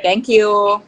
Thank you.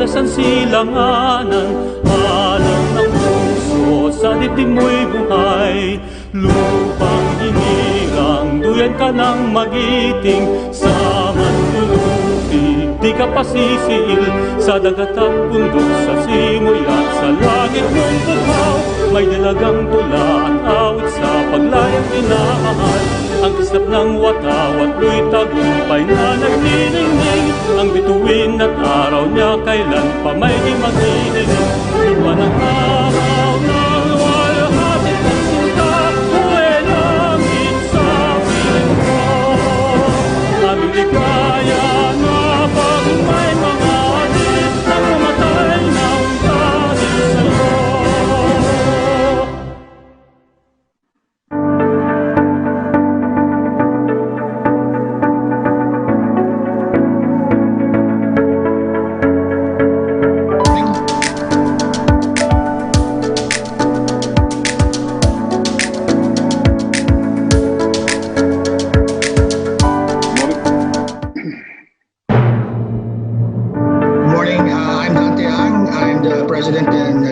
Kalasan silanganan, alam ng puso, sa dibdib mo'y buhay. Lupang hinirang, duyan ka ng magiting, sa manlulupi, di ka pasisiil. Sa dagat at bundok, sa simoy at sa langit mong buhaw, may dalagang tula at awit sa paglayang inamahal. Ang kislap ng watawat mo'y tagumpay na nagniningning, ang bituin at araw niya kailan pa may di magniningning. Lupa ng araw ng walhating ng sinta, buhay langit sa piling ko. Aming ligaya na pag may mga atin na pumatay ng dahil sa'yo.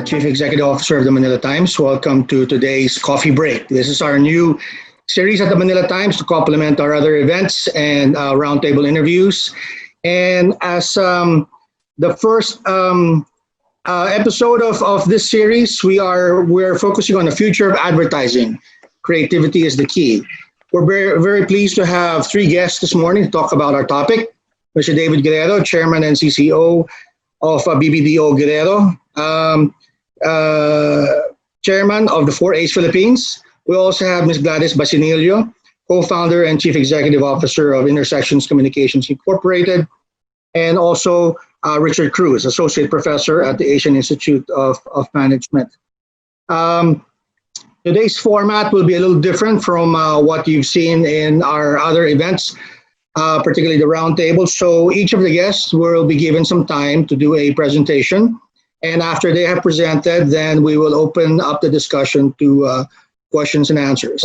Chief Executive Officer of the Manila Times. Welcome to today's coffee break. This is our new series at the Manila Times to complement our other events and roundtable interviews. And as the first episode of this series, we're focusing on the future of advertising. Creativity is the key. We're very pleased to have three guests this morning to talk about our topic. Mr. David Guerrero, Chairman and CCO of BBDO Guerrero. Chairman of the 4A's Philippines. We also have Ms. Gladys Basinilio, co-founder and Chief Executive Officer of Intersections Communications Incorporated, and also Richard Cruz, Associate Professor at the Asian Institute of Management. Today's format will be a little different from what you've seen in our other events, particularly the roundtable. So each of the guests will be given some time to do a presentation. And after they have presented, then we will open up the discussion to questions and answers.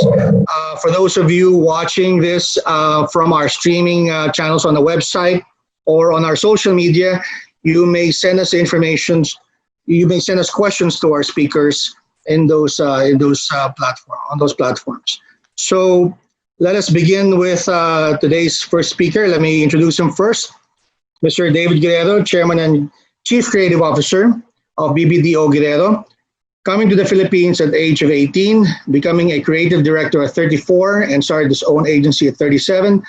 For those of you watching this from our streaming channels on the website or on our social media, you may send us questions to our speakers in those platforms. So let us begin with today's first speaker. Let me introduce him first. Mr. David Guerrero, Chairman and Chief Creative Officer of BBDO Guerrero, coming to the Philippines at the age of 18, becoming a creative director at 34, and started his own agency at 37.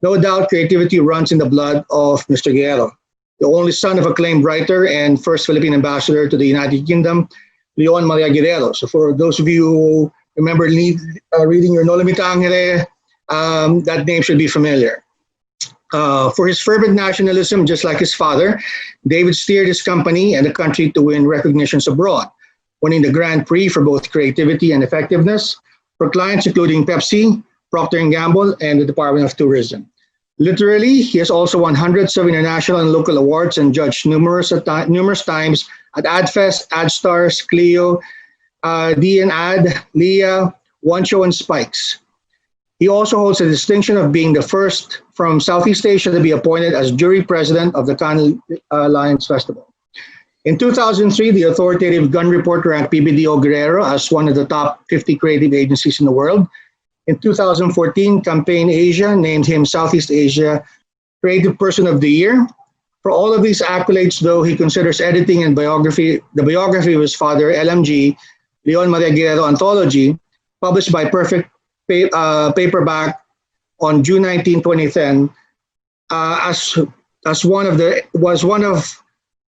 No doubt creativity runs in the blood of Mr. Guerrero, the only son of acclaimed writer and first Philippine ambassador to the United Kingdom, Leon Maria Guerrero. So for those of you who remember reading your No Limita Angere, that name should be familiar. For his fervent nationalism, just like his father, David steered his company and the country to win recognitions abroad, winning the Grand Prix for both creativity and effectiveness for clients including Pepsi, Procter & Gamble, and the Department of Tourism. Literally, he has also won hundreds of international and local awards and judged numerous times at AdFest, AdStars, Clio, D&Ad, Leah, One Show, and Spikes. He also holds the distinction of being the first from Southeast Asia to be appointed as jury president of the Cannes Lions Festival. In 2003, the authoritative Gun Report ranked BBDO Guerrero as one of the top 50 creative agencies in the world. In 2014, Campaign Asia named him Southeast Asia Creative Person of the Year. For all of these accolades, though, he considers editing and the biography of his father, LMG, Leon Maria Guerrero Anthology, published by Perfect Paperback on June 19, 2010,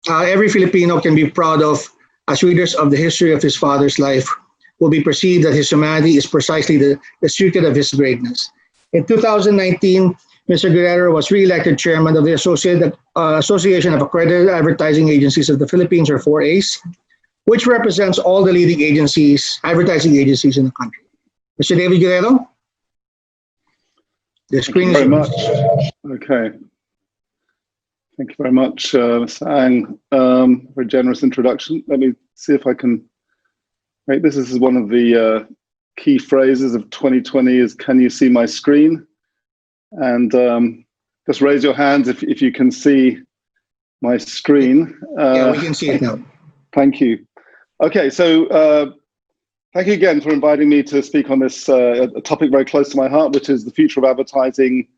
every Filipino can be proud of as readers of the history of his father's life will be perceived that his humanity is precisely the secret of his greatness. In 2019, Mr. Guerrero was re-elected chairman of the Association of Accredited Advertising Agencies of the Philippines, or 4A's, which represents all the leading advertising agencies in the country. Mr. David Guerrero? The screen is yours. Okay. Thank you very much, Mr. Ang, for a generous introduction. Let me see if I can make this. This is one of the key phrases of 2020 is, can you see my screen? And just raise your hands if you can see my screen. Yeah, we can see it now. Thank you. Okay, so thank you again for inviting me to speak on this a topic very close to my heart, which is the future of advertising.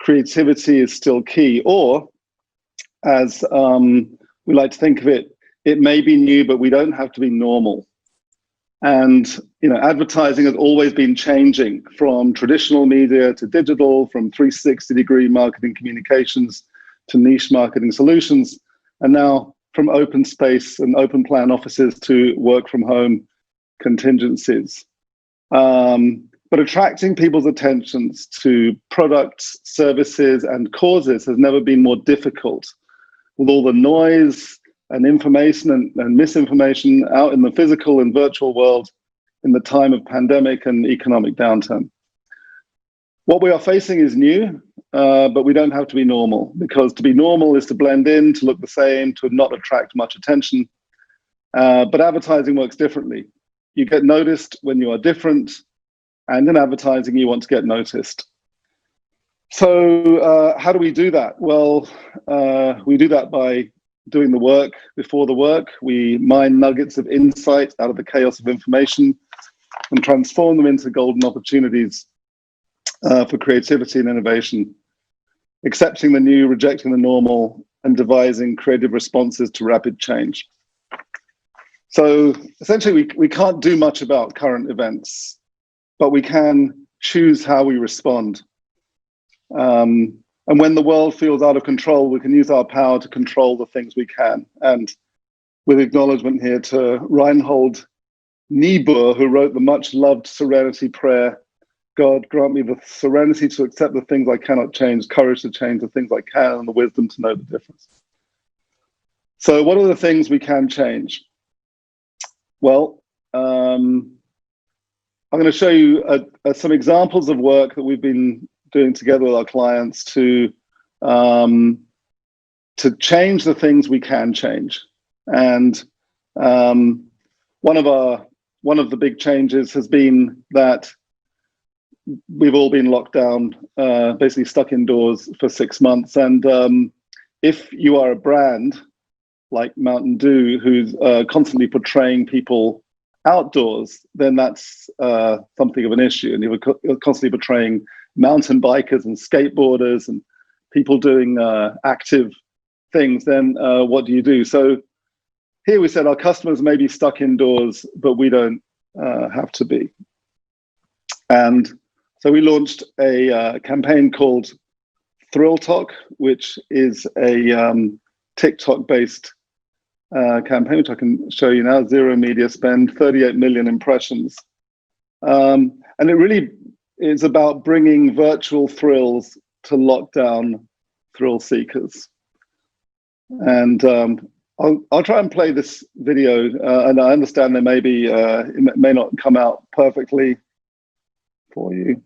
Creativity is still key, or as we like to think of it, it may be new, but we don't have to be normal. And advertising has always been changing from traditional media to digital, from 360-degree marketing communications to niche marketing solutions, and now from open space and open plan offices to work from home contingencies. But attracting people's attentions to products, services, and causes has never been more difficult. With all the noise and information and misinformation out in the physical and virtual world in the time of pandemic and economic downturn. What we are facing is new, but we don't have to be normal, because to be normal is to blend in, to look the same, to not attract much attention. But advertising works differently. You get noticed when you are different, and in advertising, you want to get noticed. So how do we do that? Well, we do that by doing the work before the work. We mine nuggets of insight out of the chaos of information and transform them into golden opportunities for creativity and innovation, accepting the new, rejecting the normal, and devising creative responses to rapid change. So essentially, we can't do much about current events, but we can choose how we respond. And when the world feels out of control, we can use our power to control the things we can. And with acknowledgement here to Reinhold Niebuhr, who wrote the much-loved Serenity Prayer, God, grant me the serenity to accept the things I cannot change, courage to change the things I can, and the wisdom to know the difference. So what are the things we can change? Well, I'm going to show you some examples of work that we've been doing together with our clients to change the things we can change. And one of the big changes has been that we've all been locked down, basically stuck indoors for 6 months. And if you are a brand like Mountain Dew, who's constantly portraying people outdoors, then that's something of an issue. And you're constantly portraying mountain bikers and skateboarders and people doing active things, then what do you do? So here we said our customers may be stuck indoors, but we don't have to be. And so we launched a campaign called Thrill Talk, which is a TikTok-based campaign, which I can show you now. Zero media spend, 38 million impressions. And it really is about bringing virtual thrills to lockdown thrill seekers. And I'll try and play this video, and I understand there may be, it may not come out perfectly for you.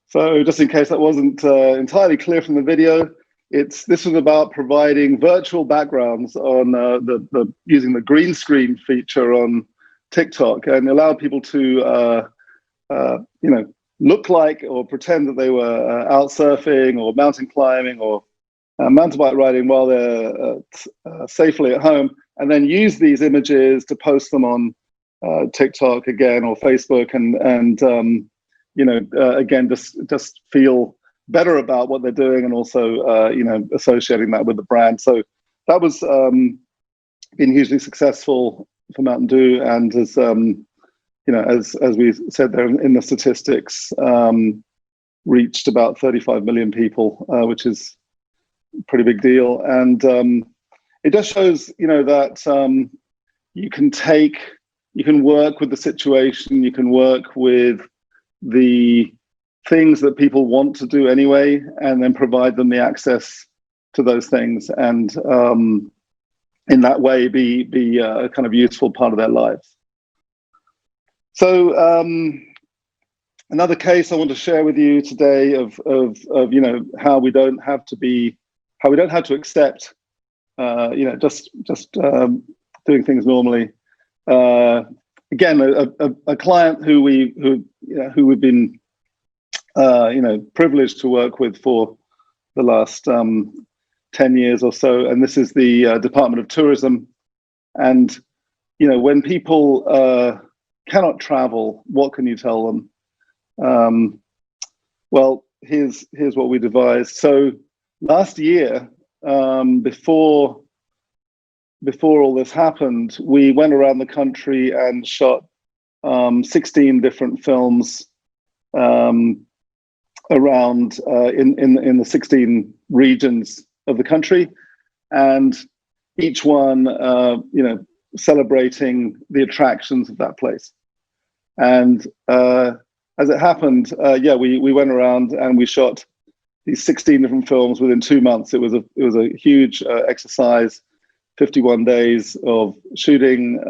So just in case that wasn't entirely clear from the video, this was about providing virtual backgrounds on using the green screen feature on TikTok, and allowed people to look like or pretend that they were out surfing or mountain climbing or mountain bike riding while they're safely at home, and then use these images to post them on TikTok again or Facebook, and again, just feel better about what they're doing, and also associating that with the brand. So that was been hugely successful for Mountain Dew, and as as we said there in the statistics, reached about 35 million people, which is a pretty big deal. And it just shows that you can work with the situation, you can work with the things that people want to do anyway, and then provide them the access to those things, and in that way be a kind of useful part of their lives. So another case I want to share with you today of how we don't have to accept just doing things normally. Again, a client who we've been privileged to work with for the last 10 years or so, and this is the Department of Tourism. And when people cannot travel, what can you tell them? Well, here's what we devised. So last year, before all this happened, we went around the country and shot 16 different films around in the 16 regions of the country, and each one celebrating the attractions of that place. And as it happened, we went around and we shot these 16 different films within 2 months. It was a huge exercise, 51 days of shooting,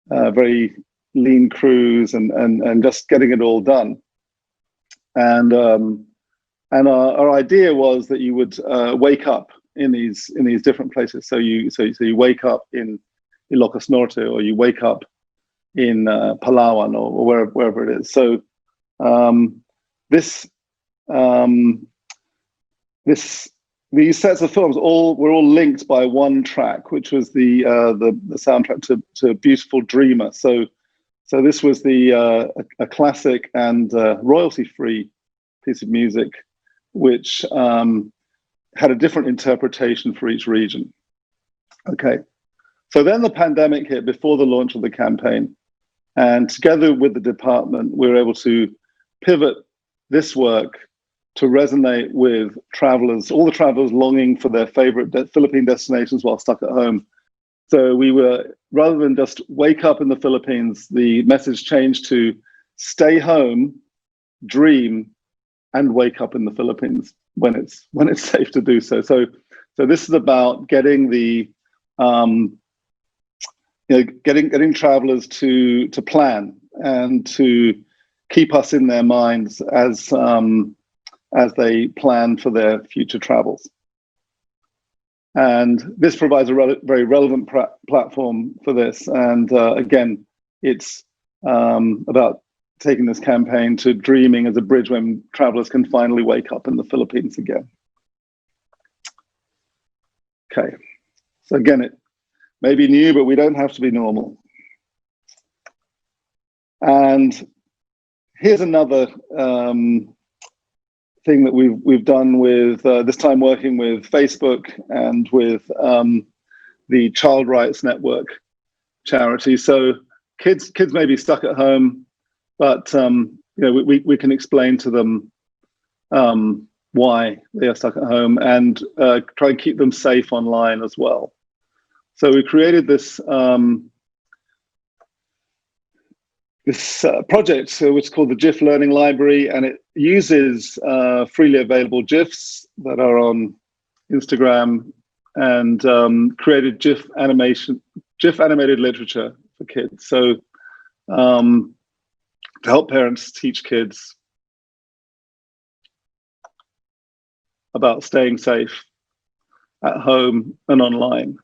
very lean crews, and just getting it all done. And our idea was that you would wake up in these different places. So you wake up in Ilocos Norte, or you wake up in Palawan, or wherever it is. So these sets of films were all linked by one track, which was the soundtrack to Beautiful Dreamer. So this was a classic and royalty-free piece of music, which had a different interpretation for each region. Okay, so then the pandemic hit before the launch of the campaign, and together with the department, we were able to pivot this work to resonate with travelers, all the travelers longing for their favorite Philippine destinations while stuck at home. So we were, rather than just wake up in the Philippines, the message changed to stay home, dream, and wake up in the Philippines when it's safe to do so. So this is about getting the getting travelers to plan and to keep us in their minds as they plan for their future travels. And this provides a very relevant platform for this. And again, it's about taking this campaign to dreaming as a bridge when travelers can finally wake up in the Philippines again. Okay, so again, it may be new, but we don't have to be normal. And here's another thing that we've done with this time working with Facebook and with the Child Rights Network charity. So kids may be stuck at home, but we can explain to them why they are stuck at home, and try and keep them safe online as well. So we created this project which is called the GIF Learning Library, and it uses freely available GIFs that are on Instagram, and created GIF animated literature for kids. So to help parents teach kids about staying safe at home and online,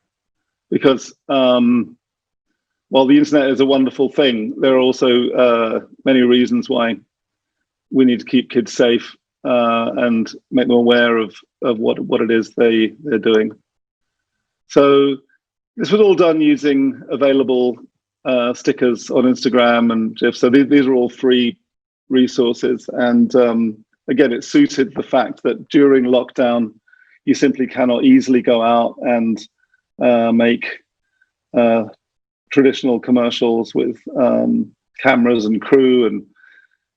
because while the internet is a wonderful thing, there are also many reasons why we need to keep kids safe and make them aware of what it is they're doing. So this was all done using available stickers on Instagram and GIFs. So these are all free resources. And again, it suited the fact that during lockdown, you simply cannot easily go out and make traditional commercials with cameras and crew and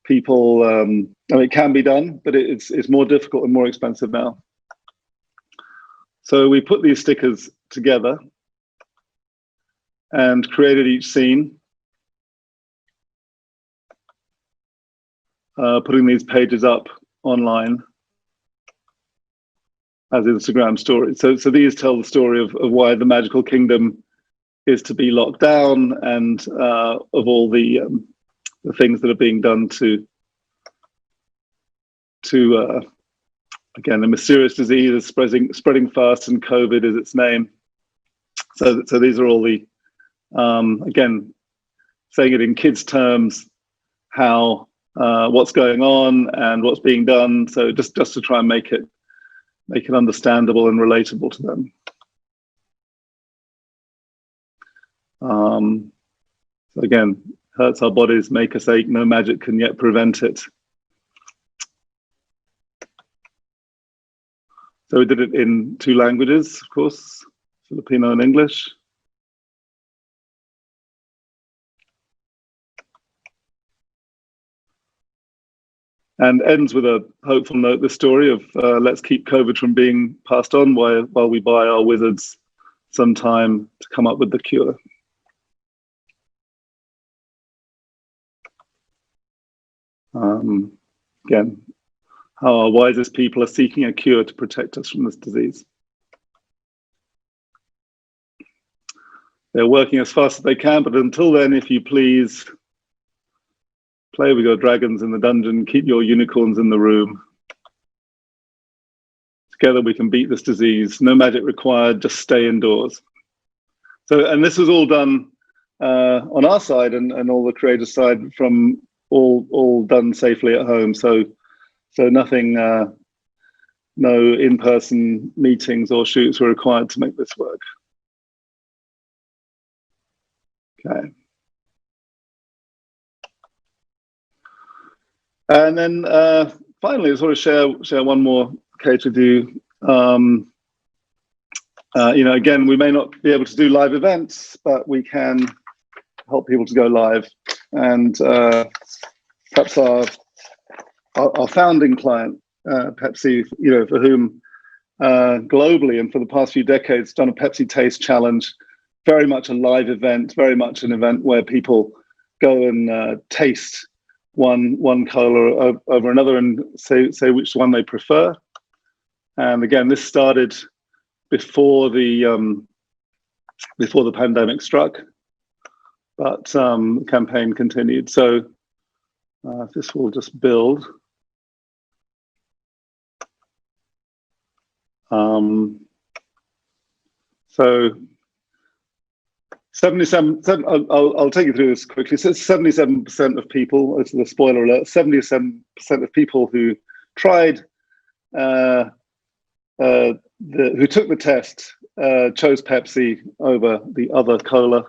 people. I mean, it can be done, but it's more difficult and more expensive now. So we put these stickers together and created each scene, putting these pages up online as Instagram stories. So these tell the story of why the magical kingdom is to be locked down, and of all the things that are being done to again, a mysterious disease is spreading fast, and COVID is its name. So these are all the again, saying it in kids' terms, how what's going on and what's being done. So just to try and make it understandable and relatable to them. So again, hurts our bodies, make us ache, no magic can yet prevent it. So we did it in 2 languages, of course, Filipino and English. And ends with a hopeful note, the story of let's keep COVID from being passed on while we buy our wizards some time to come up with the cure. Again, how our wisest people are seeking a cure to protect us from this disease. They're working as fast as they can, but until then, if you please, play with your dragons in the dungeon, keep your unicorns in the room. Together we can beat this disease. No magic required, just stay indoors. So, and this was all done on our side and all the creators' side, from all done safely at home. So nothing, no in-person meetings or shoots were required to make this work. Okay. And then finally, I sort of share one more case with you. You know, again, we may not be able to do live events, but we can help people to go live. And perhaps our founding client, Pepsi, you know, for whom globally and for the past few decades done a Pepsi Taste Challenge, very much a live event, very much an event where people go and taste one cola over another and say which one they prefer. And again, this started before the pandemic struck, but the campaign continued. So this will just build. So 77, I'll take you through this quickly. So 77% of people, it's the spoiler alert, 77% of people who tried, who took the test, chose Pepsi over the other cola.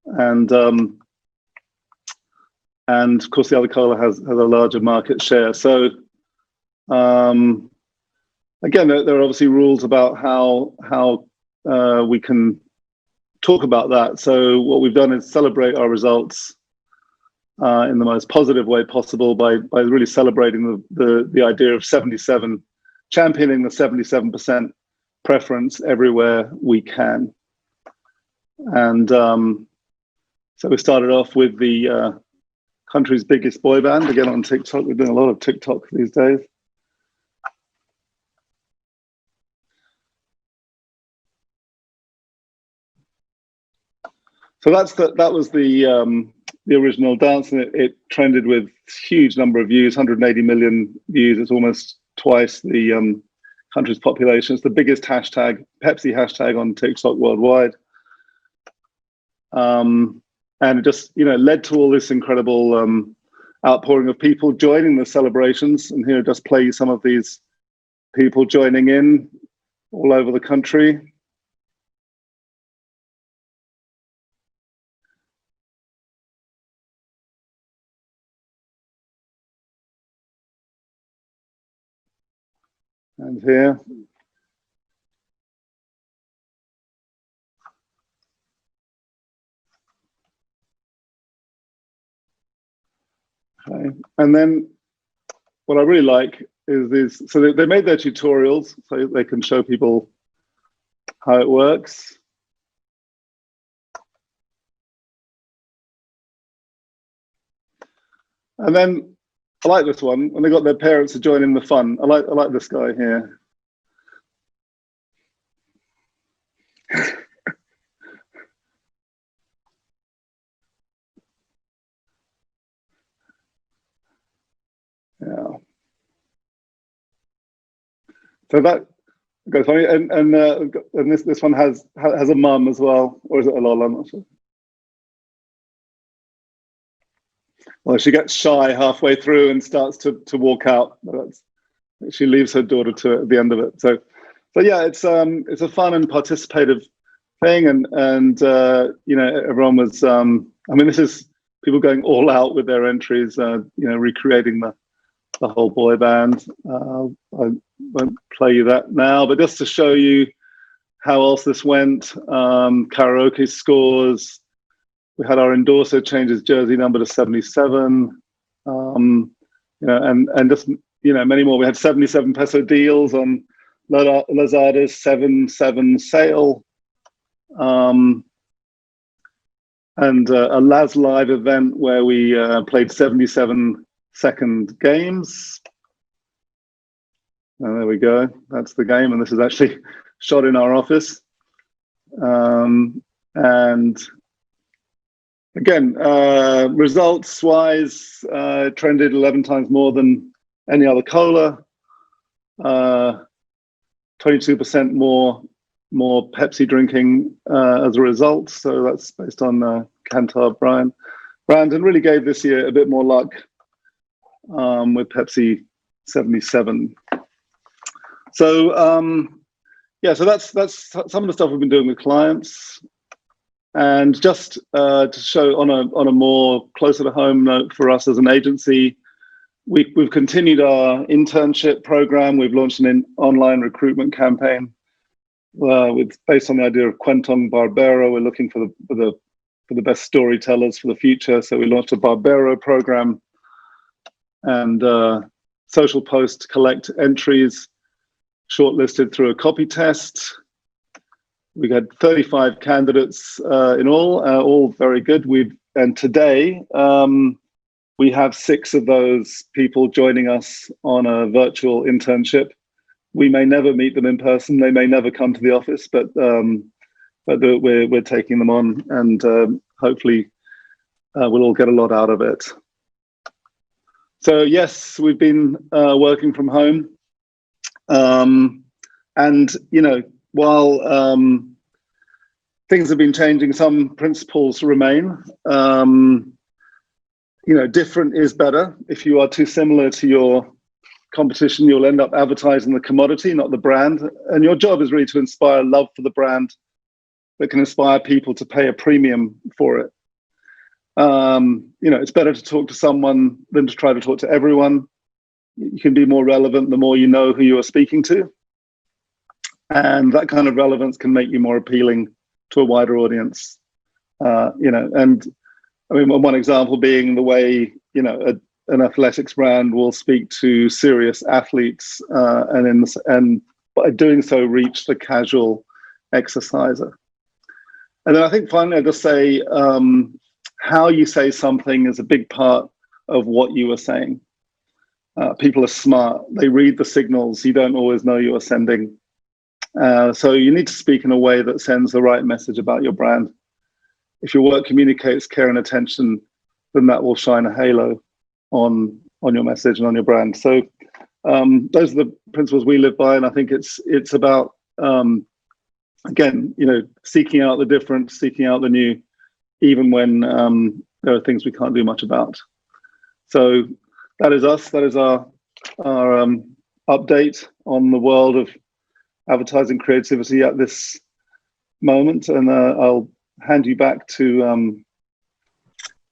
And of course the other cola has a larger market share. So again, there are obviously rules about how we can talk about that. So what we've done is celebrate our results in the most positive way possible by really celebrating the idea of 77, championing the 77% preference everywhere we can. And so we started off with the country's biggest boy band, again on TikTok. We're doing a lot of TikTok these days. So that was the original dance, and it trended with huge number of views, 180 million views. It's almost twice the country's population. It's the biggest hashtag, Pepsi hashtag, on TikTok worldwide. And it just, you know, led to all this incredible outpouring of people joining the celebrations. And here, just play you some of these people joining in all over the country. And here. Okay. And then what I really like is these, so they made their tutorials so they can show people how it works. And then I like this one, when they got their parents to join in the fun. I like this guy here. Yeah. So that goes funny, and this one has a mum as well, or is it a lol? I'm not sure. Well, she gets shy halfway through and starts to walk out. She leaves her daughter to it at the end of it. So yeah, it's a fun and participative thing, and you know, everyone was. I mean, this is people going all out with their entries. You know, recreating the whole boy band. I won't play you that now, but just to show you how else this went. Karaoke scores. We had our endorser change his jersey number to 77. You know, and just, you know, many more. We had 77 peso deals on Lazada's 7/7 sale. And a Laz Live event where we played 77-second games. And there we go. That's the game, and this is actually shot in our office. And again, results-wise, trended 11 times more than any other cola. 22% more Pepsi drinking as a result. So that's based on Kantar brand, and really gave this year a bit more luck with Pepsi 77. So yeah, so that's some of the stuff we've been doing with clients. And just to show on a more closer to home note for us as an agency, we've continued our internship program. We've launched an online recruitment campaign based on the idea of Quentong Barbero. We're looking for the best storytellers for the future. So we launched a Barbero program, and social post collect entries shortlisted through a copy test. We had 35 candidates in all very good. And today we have 6 of those people joining us on a virtual internship. We may never meet them in person. They may never come to the office, but we're taking them on, and hopefully we'll all get a lot out of it. So yes, we've been working from home, and you know, while things have been changing, some principles remain. You know, different is better. If you are too similar to your competition, you'll end up advertising the commodity, not the brand. And your job is really to inspire love for the brand that can inspire people to pay a premium for it. You know, it's better to talk to someone than to try to talk to everyone. You can be more relevant the more you know who you are speaking to. And that kind of relevance can make you more appealing to a wider audience. You know, and I mean, one example being the way, you know, an athletics brand will speak to serious athletes, and by doing so reach the casual exerciser. And then I think finally I'll just say, how you say something is a big part of what you are saying. People are smart. They read the signals you don't always know you are sending. So you need to speak in a way that sends the right message about your brand. If your work communicates care and attention, then that will shine a halo on your message and on your brand. So those are the principles we live by, and I think it's about again, you know, seeking out the different, seeking out the new, even when there are things we can't do much about. So that is us. That is our update on the world of advertising creativity at this moment. And I'll hand you back to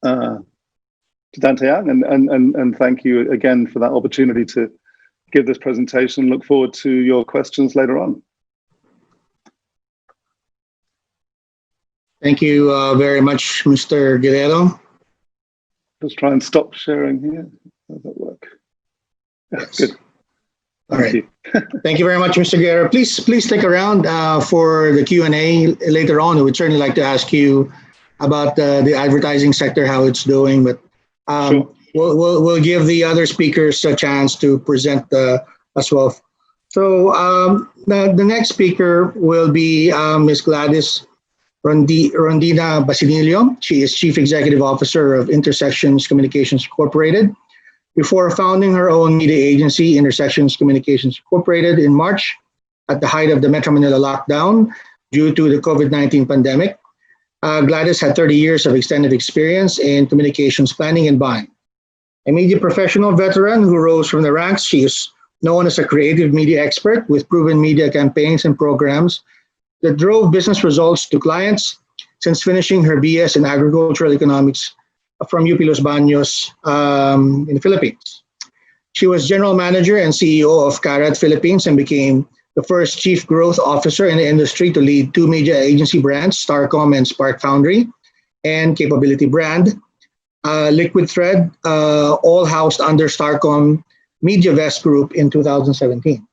Dante Yang, and thank you again for that opportunity to give this presentation. Look forward to your questions later on. Thank you very much, Mr. Guerrero. Let's try and stop sharing here. Does that work? Yes. Good. All right. Thank you. Thank you very much, Mr. Guerrero. Please stick around for the Q&A later on. We would certainly like to ask you about the advertising sector, how it's doing, but Sure. we'll give the other speakers a chance to present as well. So the next speaker will be Ms. Gladys Rondina Basilio. She is Chief Executive Officer of Intersections Communications Incorporated. Before founding her own media agency, Intersections Communications Incorporated, in March, at the height of the Metro Manila lockdown due to the COVID-19 pandemic, Gladys had 30 years of extended experience in communications planning and buying. A media professional veteran who rose from the ranks, she is known as a creative media expert with proven media campaigns and programs that drove business results to clients since finishing her BS in agricultural economics from UP Los Baños in the Philippines. She was general manager and CEO of Carat Philippines and became the first chief growth officer in the industry to lead two media agency brands, Starcom and Spark Foundry, and Capability Brand, Liquid Thread, all housed under Starcom Media Vest Group in 2017.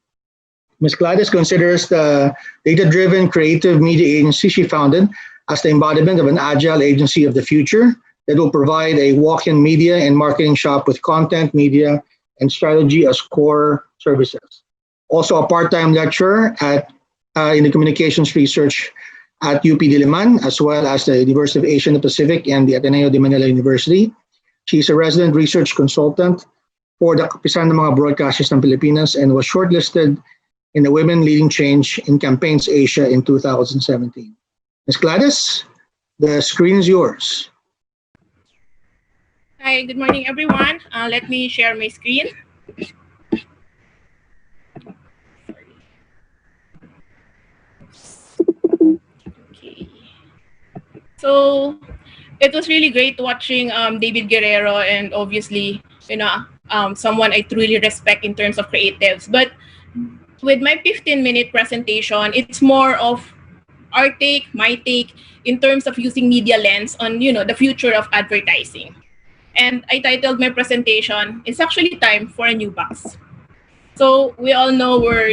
Ms. Gladys considers the data-driven creative media agency she founded as the embodiment of an agile agency of the future that will provide a walk-in media and marketing shop with content, media, and strategy as core services. Also a part-time lecturer in the communications research at UP Diliman, as well as the University of Asia and the Pacific and the Ateneo de Manila University. She's a resident research consultant for the Kapisan ng mga Broadcasters ng Pilipinas and was shortlisted in the Women Leading Change in Campaigns Asia in 2017. Ms. Gladys, the screen is yours. Hi, good morning, everyone. Let me share my screen. Okay. So it was really great watching David Guerrero, and obviously, someone I truly respect in terms of creatives. But with my 15-minute presentation, it's more of our take, my take, in terms of using media lens on, the future of advertising. And I titled my presentation, "It's actually time for a new box." So we all know we're,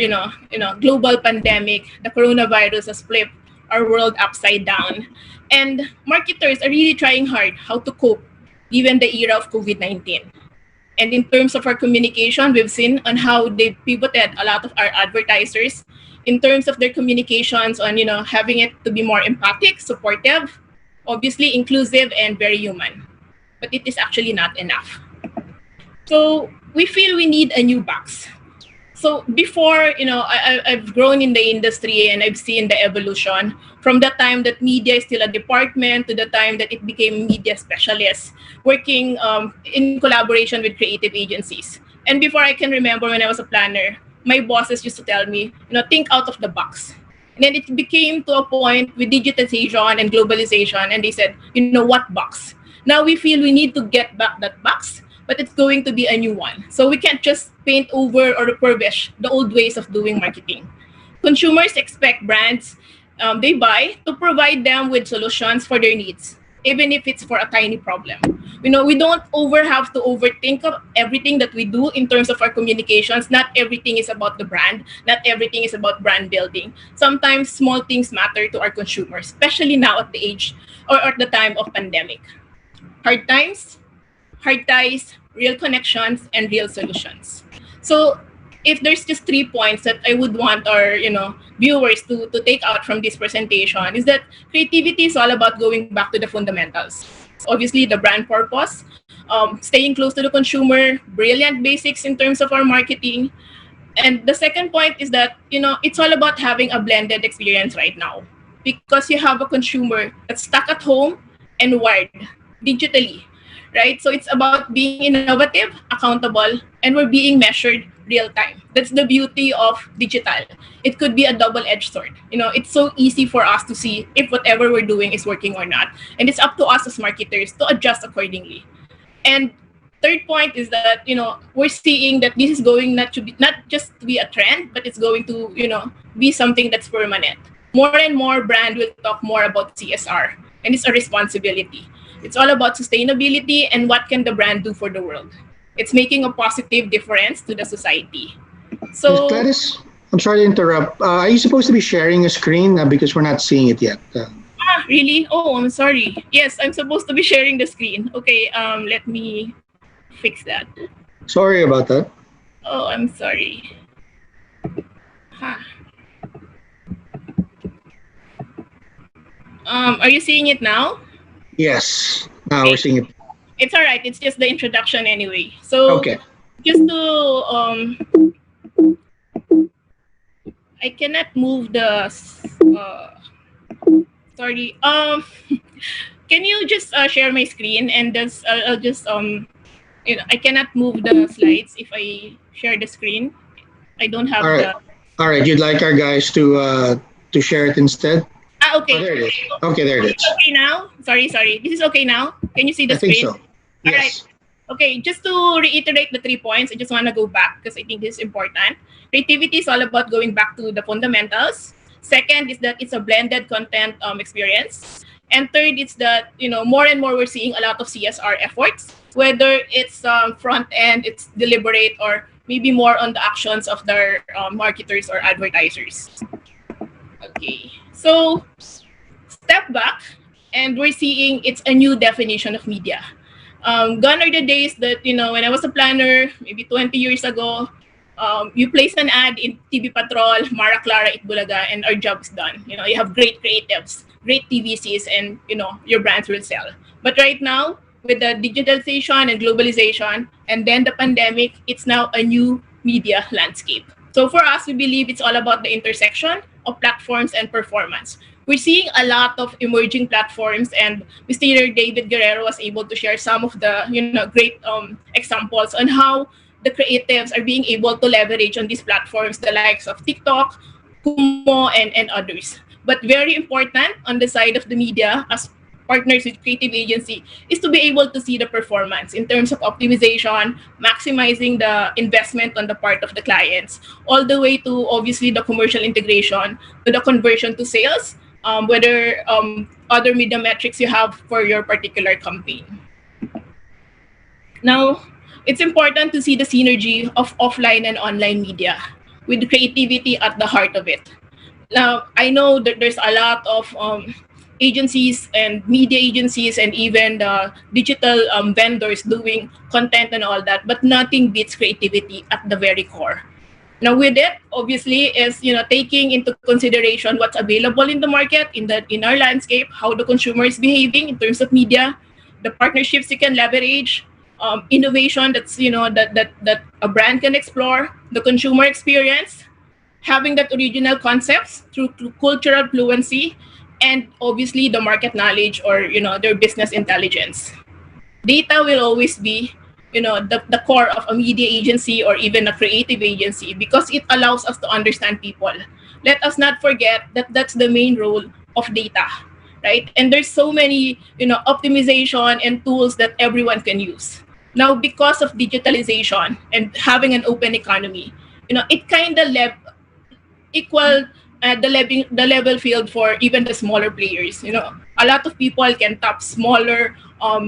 global pandemic, the coronavirus has flipped our world upside down. And marketers are really trying hard how to cope given the era of COVID-19. And in terms of our communication, we've seen on how they pivoted a lot of our advertisers in terms of their communications on, having it to be more empathic, supportive, obviously inclusive, and very human. But it is actually not enough. So we feel we need a new box. So before, I've grown in the industry and I've seen the evolution from the time that media is still a department to the time that it became media specialists working in collaboration with creative agencies. And before I can remember, when I was a planner, my bosses used to tell me, think out of the box. And then it became to a point with digitization and globalization, and they said, what box? Now we feel we need to get back that box, but it's going to be a new one. So we can't just paint over or refurbish the old ways of doing marketing. Consumers expect brands they buy to provide them with solutions for their needs, even if it's for a tiny problem. We don't have to overthink of everything that we do in terms of our communications. Not everything is about the brand. Not everything is about brand building. Sometimes small things matter to our consumers, especially now at the age or at the time of pandemic. Hard times, hard ties, real connections, and real solutions. So if there's just 3 points that I would want our viewers to take out from this presentation, is that creativity is all about going back to the fundamentals. Obviously, the brand purpose, staying close to the consumer, brilliant basics in terms of our marketing. And the second point is that it's all about having a blended experience right now, because you have a consumer that's stuck at home and wired digitally. right? So it's about being innovative, accountable, and we're being measured real time. That's the beauty of digital. It could be a double-edged sword. It's so easy for us to see if whatever we're doing is working or not, and it's up to us as marketers to adjust accordingly. And third point is that we're seeing that this is going not just to be a trend, but it's going to be something that's permanent. More and more brand will talk more about CSR, and it's a responsibility. It's all about sustainability and what can the brand do for the world. It's making a positive difference to the society. So Gladys, I'm sorry to interrupt. Are you supposed to be sharing a screen because we're not seeing it yet? really? Oh, I'm sorry. Yes, I'm supposed to be sharing the screen. Okay, let me fix that. Sorry about that. Oh, I'm sorry. Huh. Are you seeing it now? Yes, now we're seeing it. It's all right. It's just the introduction anyway. So Okay. just to I cannot move the sorry. Can you just share my screen and just I'll just I cannot move the slides if I share the screen. I don't have All right. All right. You'd like our guys to share it instead? okay. Oh, there it is. Okay, there it is. Okay now? Sorry. This is okay now? Can you see the I think screen? so. Yes. All right. Okay, just to reiterate the 3 points, I just want to go back because I think this is important. Creativity is all about going back to the fundamentals. Second is that it's a blended content experience. And third is that, more and more we're seeing a lot of CSR efforts, whether it's front end, it's deliberate, or maybe more on the actions of their marketers or advertisers. Okay, so step back and we're seeing it's a new definition of media. Gone are the days that, when I was a planner, maybe 20 years ago, you place an ad in TV Patrol, Mara Clara, Itbulaga, and our job's done. You have great creatives, great TVCs, and, your brands will sell. But right now, with the digitalization and globalization, and then the pandemic, it's now a new media landscape. So for us, we believe it's all about the intersection of platforms and performance. We're seeing a lot of emerging platforms, and Mr. David Guerrero was able to share some of the great examples on how the creatives are being able to leverage on these platforms, the likes of TikTok, Kumo, and others. But very important on the side of the media as partners with creative agency is to be able to see the performance in terms of optimization, maximizing the investment on the part of the clients, all the way to obviously the commercial integration, to the conversion to sales, whether other media metrics you have for your particular campaign. Now, it's important to see the synergy of offline and online media with creativity at the heart of it. Now, I know that there's a lot of agencies and media agencies and even the digital vendors doing content and all that, but nothing beats creativity at the very core. Now, with it, obviously, is taking into consideration what's available in the market, in our landscape, how the consumer is behaving in terms of media, the partnerships you can leverage, innovation that's that a brand can explore, the consumer experience, having that original concepts through cultural fluency, and obviously the market knowledge or their business intelligence. Data will always be the core of a media agency or even a creative agency because it allows us to understand people. Let us not forget that that's the main role of data, right? And there's so many optimization and tools that everyone can use. Now, because of digitalization and having an open economy, it kind of equal the level field for even the smaller players. A lot of people can tap smaller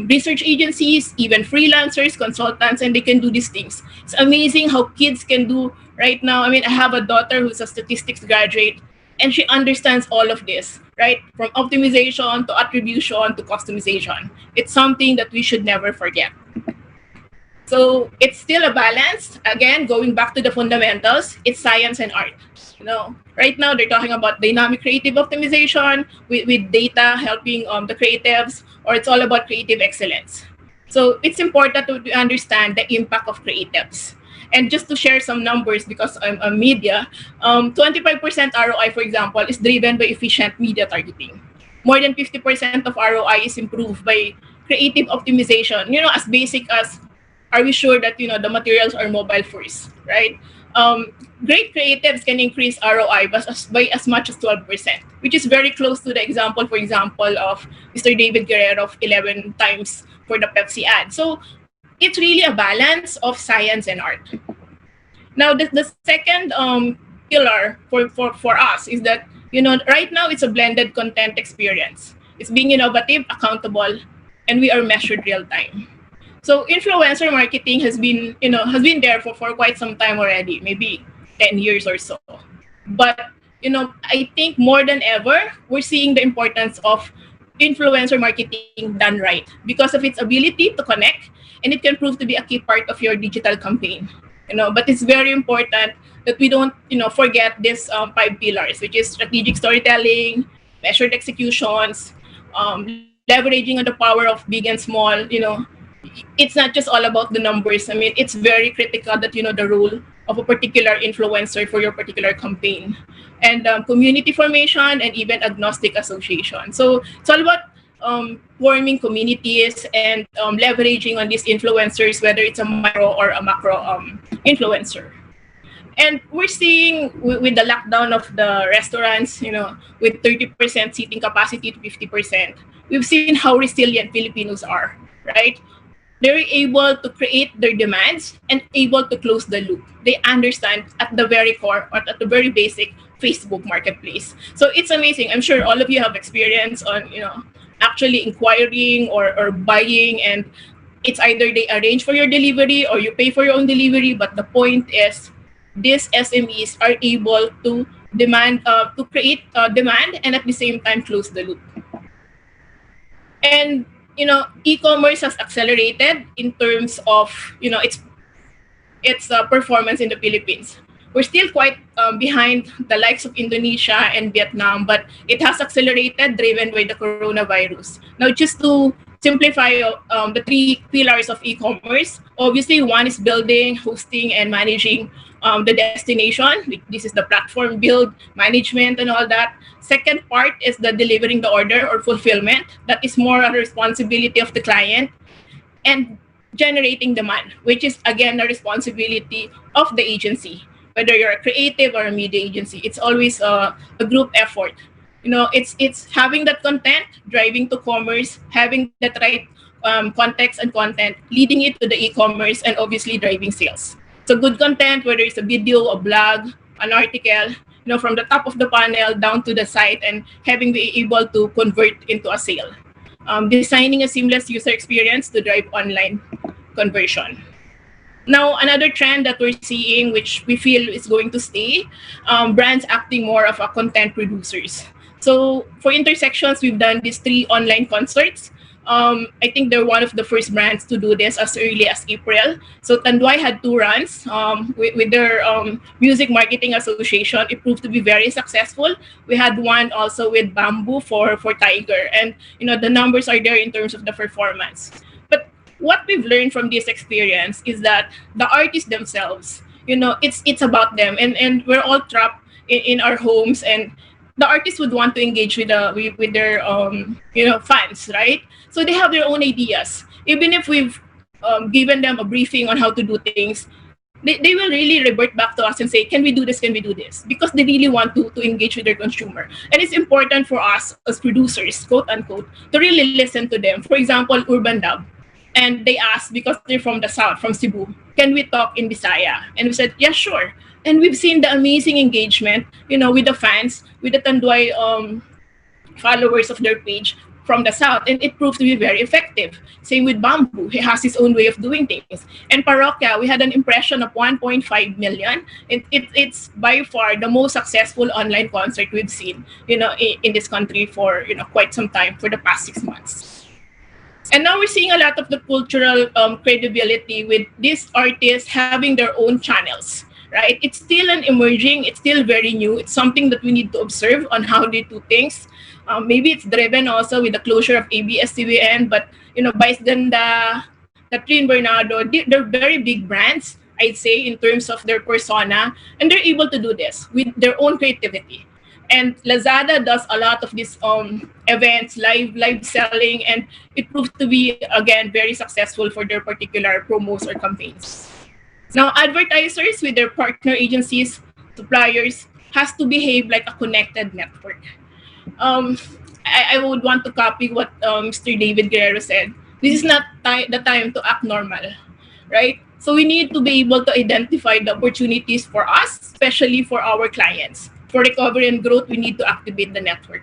research agencies, even freelancers, consultants, and they can do these things. It's amazing how kids can do right now. I mean, I have a daughter who's a statistics graduate, and she understands all of this, right? From optimization to attribution to customization. It's something that we should never forget. So it's still a balance. Again, going back to the fundamentals, it's science and art. Right now they're talking about dynamic creative optimization with data helping the creatives, or it's all about creative excellence. So it's important to understand the impact of creatives. And just to share some numbers, because I'm a media, 25% ROI, for example, is driven by efficient media targeting. More than 50% of ROI is improved by creative optimization, as basic as, are we sure that the materials are mobile first, right? Great creatives can increase ROI by as much as 12%, which is very close to the example, for example, of Mr. David Guerrero of 11 times for the Pepsi ad. So it's really a balance of science and art. Now, the second pillar for us is that, right now it's a blended content experience. It's being innovative, accountable, and we are measured real time. So influencer marketing has been there for quite some time already, maybe 10 years or so. But, I think more than ever, we're seeing the importance of influencer marketing done right because of its ability to connect, and it can prove to be a key part of your digital campaign. But it's very important that we don't, forget these 5 pillars, which is strategic storytelling, measured executions, leveraging on the power of big and small. It's not just all about the numbers. I mean, it's very critical that the role of a particular influencer for your particular campaign, and community formation and even agnostic association. So it's all about forming communities and leveraging on these influencers, whether it's a micro or a macro influencer. And we're seeing with the lockdown of the restaurants, with 30% seating capacity to 50%, we've seen how resilient Filipinos are, right? They're able to create their demands and able to close the loop. They understand at the very core or at the very basic Facebook marketplace. So it's amazing. I'm sure all of you have experience on, actually inquiring or buying, and it's either they arrange for your delivery or you pay for your own delivery. But the point is, these SMEs are able to create demand and at the same time close the loop. And e-commerce has accelerated in terms of its performance in the Philippines. We're still quite behind the likes of Indonesia and Vietnam, but it has accelerated, driven by the coronavirus. Now, just to simplify the 3 pillars of e-commerce, obviously one is building, hosting, and managing the destination. This is the platform build, management, and all that. Second part is the delivering the order or fulfillment. That is more a responsibility of the client. And generating demand, which is again a responsibility of the agency. Whether you're a creative or a media agency, it's always a group effort. It's having that content, driving to commerce, having that right context and content, leading it to the e-commerce, and obviously driving sales. So good content, whether it's a video, a blog, an article, from the top of the panel down to the site, and having be able to convert into a sale. Designing a seamless user experience to drive online conversion. Now, another trend that we're seeing, which we feel is going to stay, brands acting more of a content producers. So for Intersections, we've done these 3 online concerts. I think they're one of the first brands to do this as early as April. So Tanduay had 2 runs with their music marketing association. It proved to be very successful. We had one also with Bamboo for Tiger, and the numbers are there in terms of the performance. But what we've learned from this experience is that the artists themselves, it's about them, and we're all trapped in our homes, and the artists would want to engage with their fans, right? So they have their own ideas. Even if we've given them a briefing on how to do things, they will really revert back to us and say, can we do this? Can we do this? Because they really want to engage with their consumer. And it's important for us as producers, quote unquote, to really listen to them. For example, Urban Dub. And they asked, because they're from the South, from Cebu, can we talk in Bisaya? And we said, yeah, sure. And we've seen the amazing engagement, with the fans, with the Tanduay followers of their page from the South, and it proved to be very effective. Same with Bamboo, he has his own way of doing things. And Parokya, we had an impression of 1.5 million. It's by far the most successful online concert we've seen, in this country for quite some time, for the past 6 months. And now we're seeing a lot of the cultural credibility with these artists having their own channels. Right? It's still it's still very new. It's something that we need to observe on how they do things. Maybe it's driven also with the closure of ABS-CBN, but Vice Ganda, Catherine Bernardo, they're very big brands, I'd say, in terms of their persona, and they're able to do this with their own creativity. And Lazada does a lot of these events, live selling, and it proved to be, again, very successful for their particular promos or campaigns. Now, advertisers with their partner agencies, suppliers, has to behave like a connected network. I would want to copy what Mr. David Guerrero said. This is not the time to act normal, right? So we need to be able to identify the opportunities for us, especially for our clients. For recovery and growth, we need to activate the network.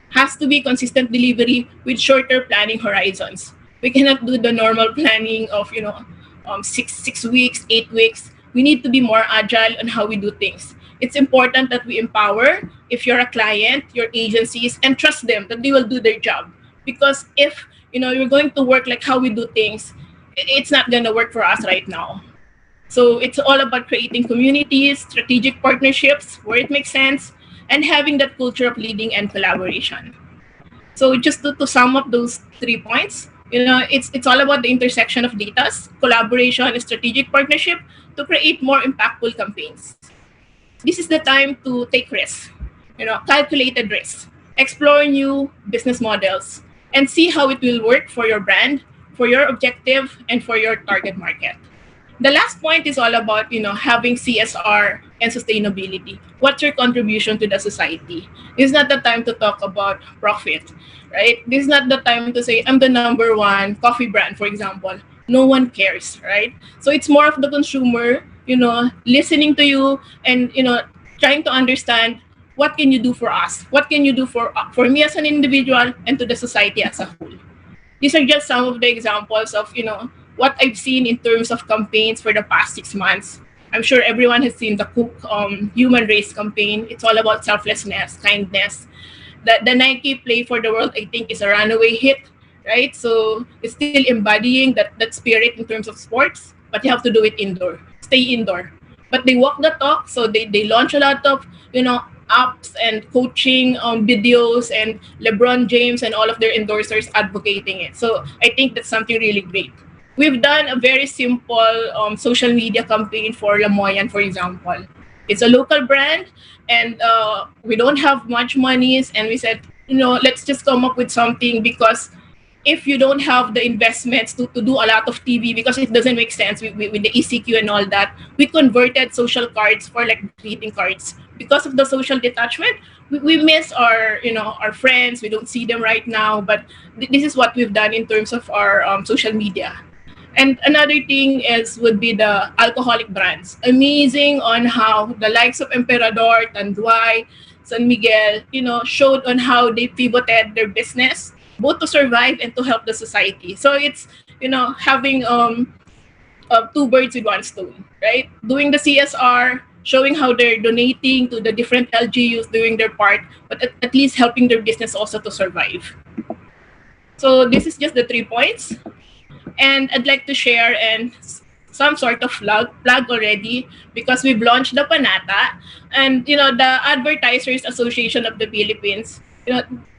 Has to be consistent delivery with shorter planning horizons. We cannot do the normal planning of 6 weeks, 8 weeks. We need to be more agile on how we do things. It's important that we empower, if you're a client, your agencies, and trust them that they will do their job. Because if you're going to work like how we do things, it's not going to work for us right now. So it's all about creating communities, strategic partnerships where it makes sense, and having that culture of leading and collaboration. So just to sum up those 3 points, it's all about the intersection of data, collaboration, and strategic partnership to create more impactful campaigns. This is the time to take risks, calculated risks, explore new business models, and see how it will work for your brand, for your objective, and for your target market. The last point is all about, having CSR and sustainability. What's your contribution to the society? This is not the time to talk about profit, right? This is not the time to say, I'm the #1 coffee brand, for example. No one cares, right? So it's more of the consumer, listening to you and, trying to understand what can you do for us? What can you do for me as an individual and to the society as a whole? These are just some of the examples of, what I've seen in terms of campaigns for the past 6 months. I'm sure everyone has seen the Cook Human Race campaign. It's all about selflessness, kindness. The Nike Play for the World, I think, is a runaway hit, right? So it's still embodying that spirit in terms of sports, but you have to do it indoor. Stay indoor. But they walk the talk, so they launch a lot of, apps and coaching videos, and LeBron James and all of their endorsers advocating it. So I think that's something really great. We've done a very simple social media campaign for Lamoyan, for example. It's a local brand, and we don't have much monies, and we said, let's just come up with something, because if you don't have the investments to do a lot of TV, because it doesn't make sense with the ECQ and all that, we converted social cards for like greeting cards. Because of the social detachment, we miss our friends. We don't see them right now, but this is what we've done in terms of our social media. And another thing would be the alcoholic brands. Amazing on how the likes of Emperador, Tanduay, San Miguel, showed on how they pivoted their business, both to survive and to help the society. So it's, having 2 birds with 1 stone, right? Doing the CSR, showing how they're donating to the different LGUs, doing their part, but at least helping their business also to survive. So this is just the 3 points. And I'd like to share and some sort of plug already, because we've launched the Panata, and the Advertisers Association of the Philippines,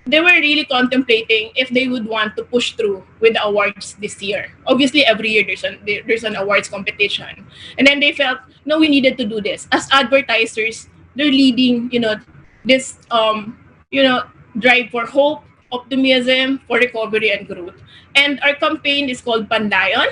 they were really contemplating if they would want to push through with the awards this year. Obviously, every year there's an awards competition, and then they felt, no, we needed to do this. As advertisers, they're leading, this, drive for hope, optimism, for recovery and growth. And our campaign is called Pandayon.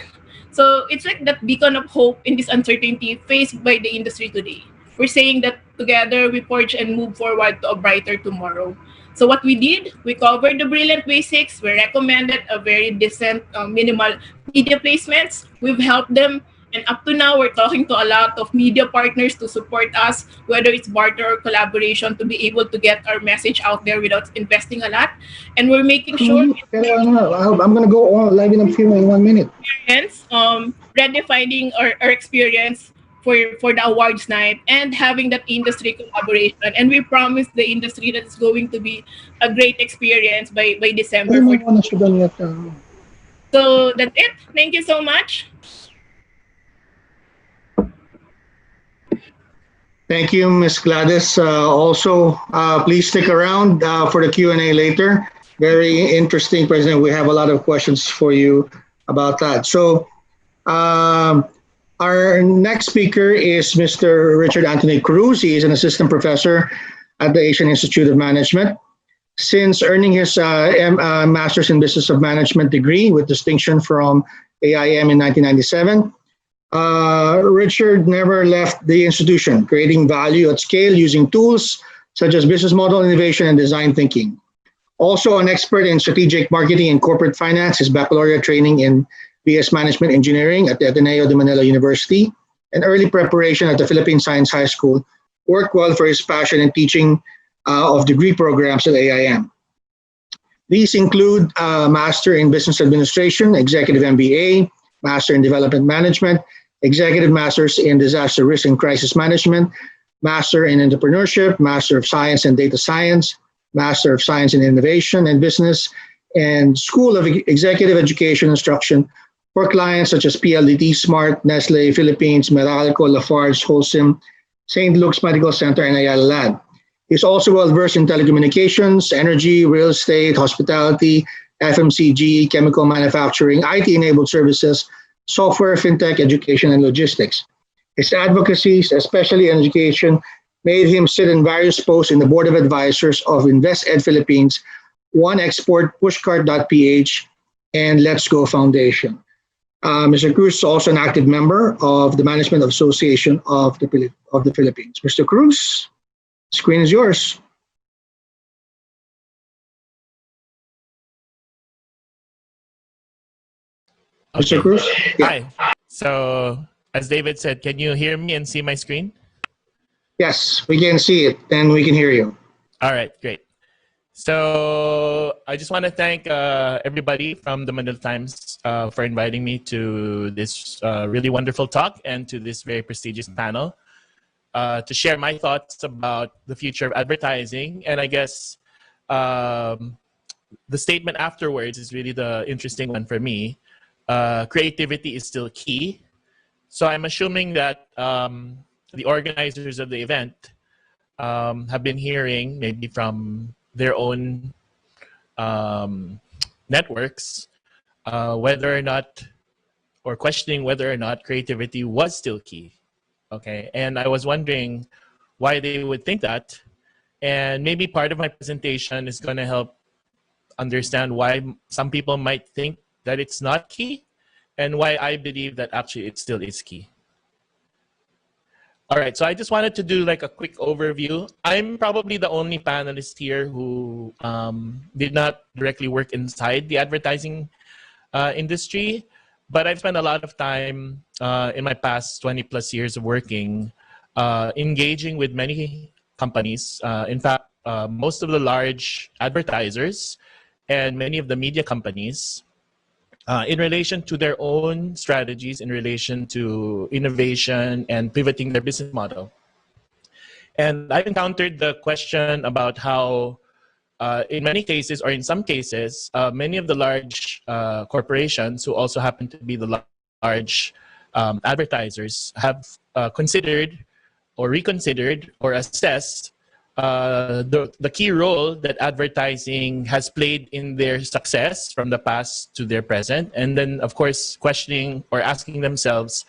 So it's like that beacon of hope in this uncertainty faced by the industry today. We're saying that together we forge and move forward to a brighter tomorrow. So what we did, we covered the brilliant basics. We recommended a very decent, minimal media placements. We've helped them. And up to now, we're talking to a lot of media partners to support us, whether it's barter or collaboration, to be able to get our message out there without investing a lot. And we're making sure I'm going to go on live in a few in 1 minute. Redefining our experience for the awards night and having that industry collaboration. And we promise the industry that it's going to be a great experience by December. So that's it. Thank you so much. Thank you, Ms. Gladys. Also, please stick around for the Q&A later. Very interesting presentation. We have a lot of questions for you about that. So our next speaker is Mr. Richard Anthony Cruz. He is an assistant professor at the Asian Institute of Management. Since earning his Master's in Business of Management degree with distinction from AIM in 1997, Richard never left the institution, creating value at scale using tools such as business model innovation and design thinking. Also an expert in strategic marketing and corporate finance, his baccalaureate training in BS Management Engineering at the Ateneo de Manila University and early preparation at the Philippine Science High School worked well for his passion in teaching of degree programs at AIM. These include Master in Business Administration, Executive MBA, Master in Development Management, Executive Masters in Disaster Risk and Crisis Management, Master in Entrepreneurship, Master of Science and Data Science, Master of Science in Innovation and Business, and School of Executive Education Instruction for clients such as PLDT, Smart, Nestle, Philippines, Meralco, Lafarge, Holcim, St. Luke's Medical Center, and Ayala Lab. He's also well-versed in telecommunications, energy, real estate, hospitality, FMCG, chemical manufacturing, IT-enabled services, software, fintech, education, and logistics. His advocacies, especially in education, made him sit in various posts in the board of advisors of InvestEd Philippines, One Export, Pushcart.ph, and Let's Go Foundation. Mr. Cruz is also an active member of the Management Association of the Philippines. Mr. Cruz, screen is yours. Okay. Mr. Cruz? Yeah. Hi. So, as David said, can you hear me and see my screen? Yes, we can see it and we can hear you. All right, great. So, I just want to thank everybody from the Manila Times for inviting me to this really wonderful talk and to this very prestigious panel to share my thoughts about the future of advertising. And I guess the statement afterwards is really the interesting one for me. Creativity is still key. So I'm assuming that the organizers of the event have been hearing maybe from their own networks whether or not, or questioning whether or not creativity was still key. Okay, and I was wondering why they would think that. And maybe part of my presentation is going to help understand why some people might think that it's not key and why I believe that actually it still is key. All right, so I just wanted to do like a quick overview. I'm probably the only panelist here who did not directly work inside the advertising industry, but I've spent a lot of time in my past 20 plus years of working, engaging with many companies. In fact, most of the large advertisers and many of the media companies in relation to their own strategies, in relation to innovation and pivoting their business model. And I've encountered the question about how in many cases, or in some cases, many of the large corporations who also happen to be the large advertisers have considered or reconsidered or assessed the key role that advertising has played in their success from the past to their present. And then, of course, questioning or asking themselves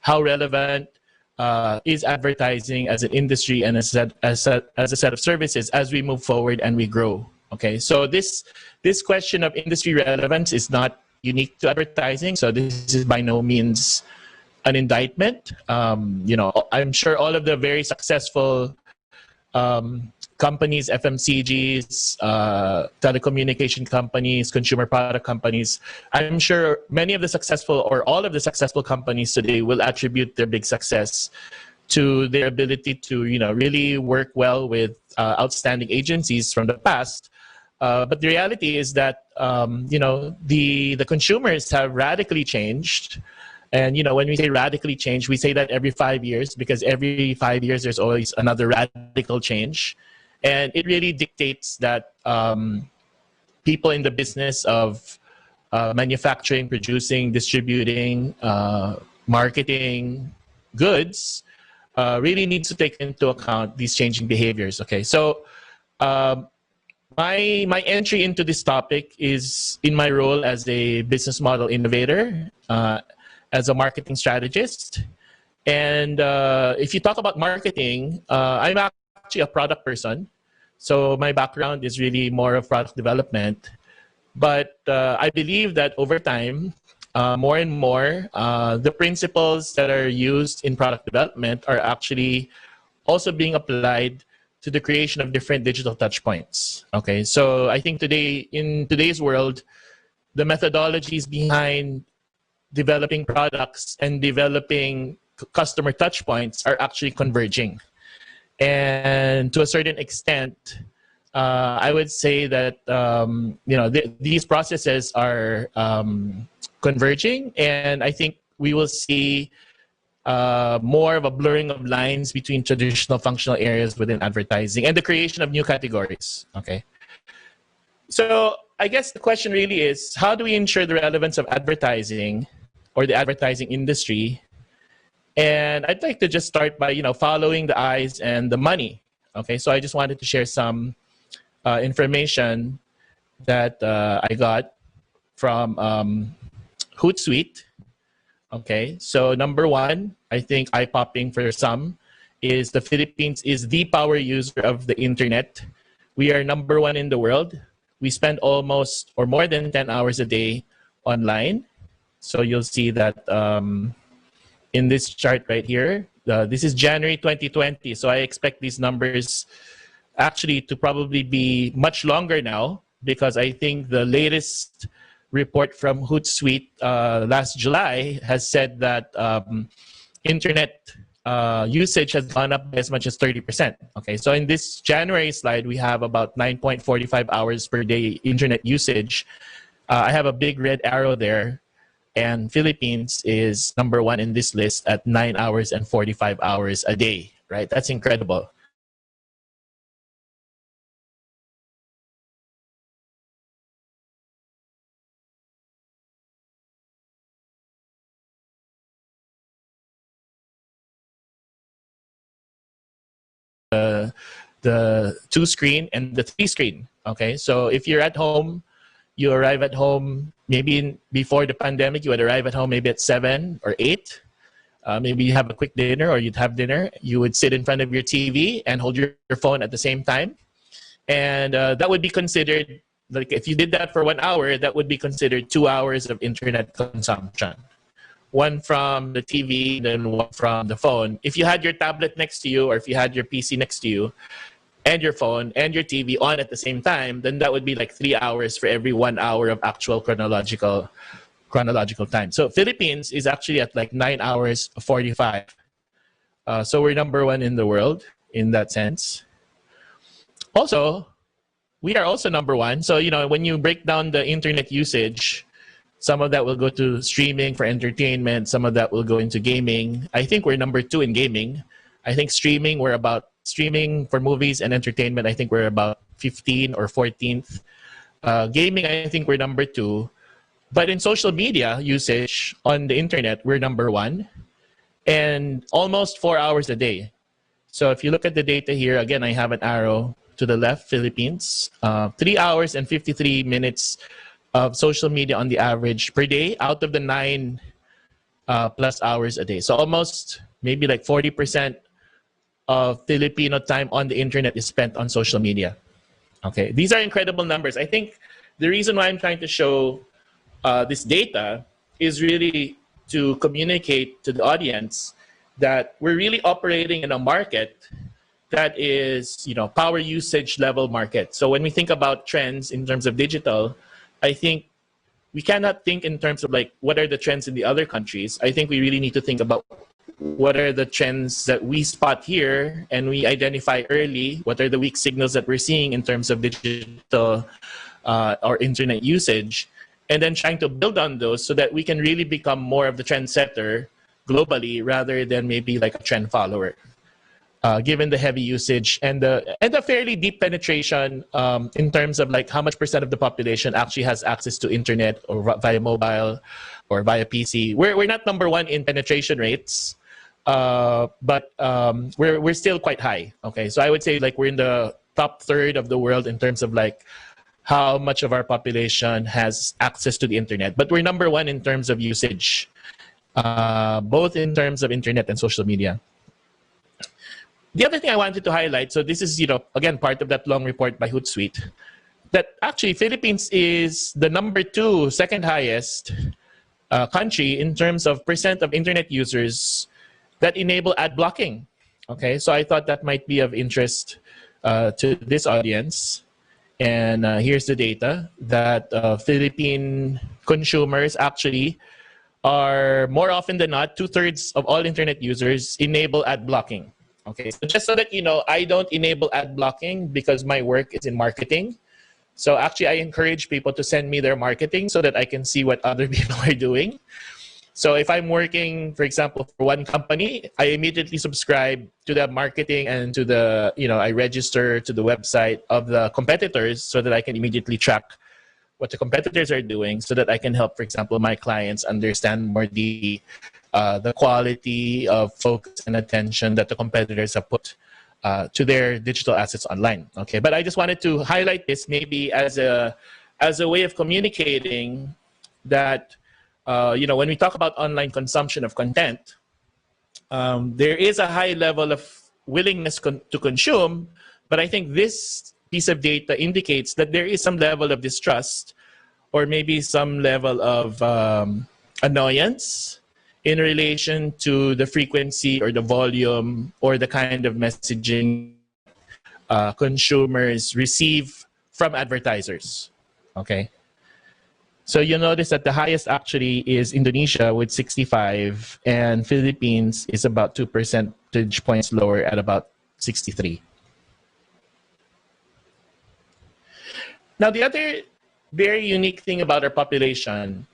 how relevant is advertising as an industry and as a set of services as we move forward and we grow. Okay, so this question of industry relevance is not unique to advertising. So this is by no means an indictment. You know, I'm sure all of the very successful companies, FMCGs, telecommunication companies, consumer product companies, I'm sure many of the successful or all of the successful companies today will attribute their big success to their ability to, you know, really work well with outstanding agencies from the past. But the reality is that, you know, the consumers have radically changed. And, you know, when we say radically change, we say that every 5 years, because every 5 years there's always another radical change. And it really dictates that people in the business of manufacturing, producing, distributing, marketing goods really needs to take into account these changing behaviors. Okay, so my entry into this topic is in my role as a business model innovator, as a marketing strategist. And if you talk about marketing, I'm actually a product person. So my background is really more of product development. But I believe that over time, more and more, the principles that are used in product development are actually also being applied to the creation of different digital touch points. Okay, so I think today, in today's world, the methodologies behind developing products and developing customer touch points are actually converging. And to a certain extent, I would say that these processes are converging, and I think we will see more of a blurring of lines between traditional functional areas within advertising and the creation of new categories. Okay, so I guess the question really is, how do we ensure the relevance of advertising or the advertising industry? And I'd like to just start by following the eyes and the money. Okay, so I just wanted to share some information that I got from Hootsuite. Okay, so number one, I think eye-popping for some, is the Philippines is the power user of the internet. We are number one in the world. We spend almost or more than 10 hours a day online. So you'll see that in this chart right here. This is January 2020. So I expect these numbers actually to probably be much longer now, because I think the latest report from Hootsuite last July has said that internet usage has gone up by as much as 30%. Okay, so in this January slide, we have about 9.45 hours per day internet usage. I have a big red arrow there, and Philippines is number one in this list at 9 hours and 45 hours a day, right? That's incredible. The 2-screen and the 3-screen. Okay, so if you're at home, you arrive at home maybe before the pandemic, you would arrive at home maybe at 7 or 8. Maybe you have a quick dinner, or you'd have dinner. You would sit in front of your TV and hold your phone at the same time. And that would be considered, like if you did that for 1 hour, that would be considered 2 hours of internet consumption. One from the TV, then one from the phone. If you had your tablet next to you, or if you had your PC next to you, and your phone and your TV on at the same time, then that would be like 3 hours for every 1 hour of actual chronological time. So Philippines is actually at like 9 hours 45. So we're number one in the world in that sense. Also, we are also number one. So, when you break down the internet usage, some of that will go to streaming for entertainment. Some of that will go into gaming. I think we're number 2 in gaming. I think streaming for movies and entertainment, I think we're about 15 or 14th. Gaming, I think we're number 2. But in social media usage on the internet, we're number 1. And almost 4 hours a day. So if you look at the data here, again, I have an arrow to the left, Philippines. 3 hours and 53 minutes of social media on the average per day out of the 9 plus hours a day. So almost maybe like 40% of Filipino time on the internet is spent on social media. Okay, these are incredible numbers. I think the reason why I'm trying to show this data is really to communicate to the audience that we're really operating in a market that is, power usage level market. So when we think about trends in terms of digital, I think we cannot think in terms of like, what are the trends in the other countries? I think we really need to think about what are the trends that we spot here and we identify early. What are the weak signals that we're seeing in terms of digital or internet usage? And then trying to build on those so that we can really become more of the trendsetter globally rather than maybe like a trend follower. Given the heavy usage and the fairly deep penetration in terms of like how much % of the population actually has access to internet or via mobile or via PC. We're not number 1 in penetration rates, but we're still quite high. Okay, so I would say like we're in the top third of the world in terms of like how much of our population has access to the internet. But we're number 1 in terms of usage, both in terms of internet and social media. The other thing I wanted to highlight, so this is, again, part of that long report by Hootsuite, that actually Philippines is the second highest country in terms of percent of internet users that enable ad blocking. Okay, so I thought that might be of interest to this audience. And here's the data that Philippine consumers actually are, more often than not, 2/3 of all internet users enable ad blocking. Okay, so just so that you know, I don't enable ad blocking because my work is in marketing. So actually, I encourage people to send me their marketing so that I can see what other people are doing. So if I'm working, for example, for one company, I immediately subscribe to the marketing and to the, I register to the website of the competitors so that I can immediately track what the competitors are doing so that I can help, for example, my clients understand more the quality of focus and attention that the competitors have put to their digital assets online. Okay, but I just wanted to highlight this maybe as a way of communicating that, when we talk about online consumption of content, there is a high level of willingness to consume, but I think this piece of data indicates that there is some level of distrust or maybe some level of annoyance in relation to the frequency or the volume or the kind of messaging consumers receive from advertisers. Okay. So you'll notice that the highest actually is Indonesia with 65, and Philippines is about 2 percentage points lower at about 63. Now, the other very unique thing about our population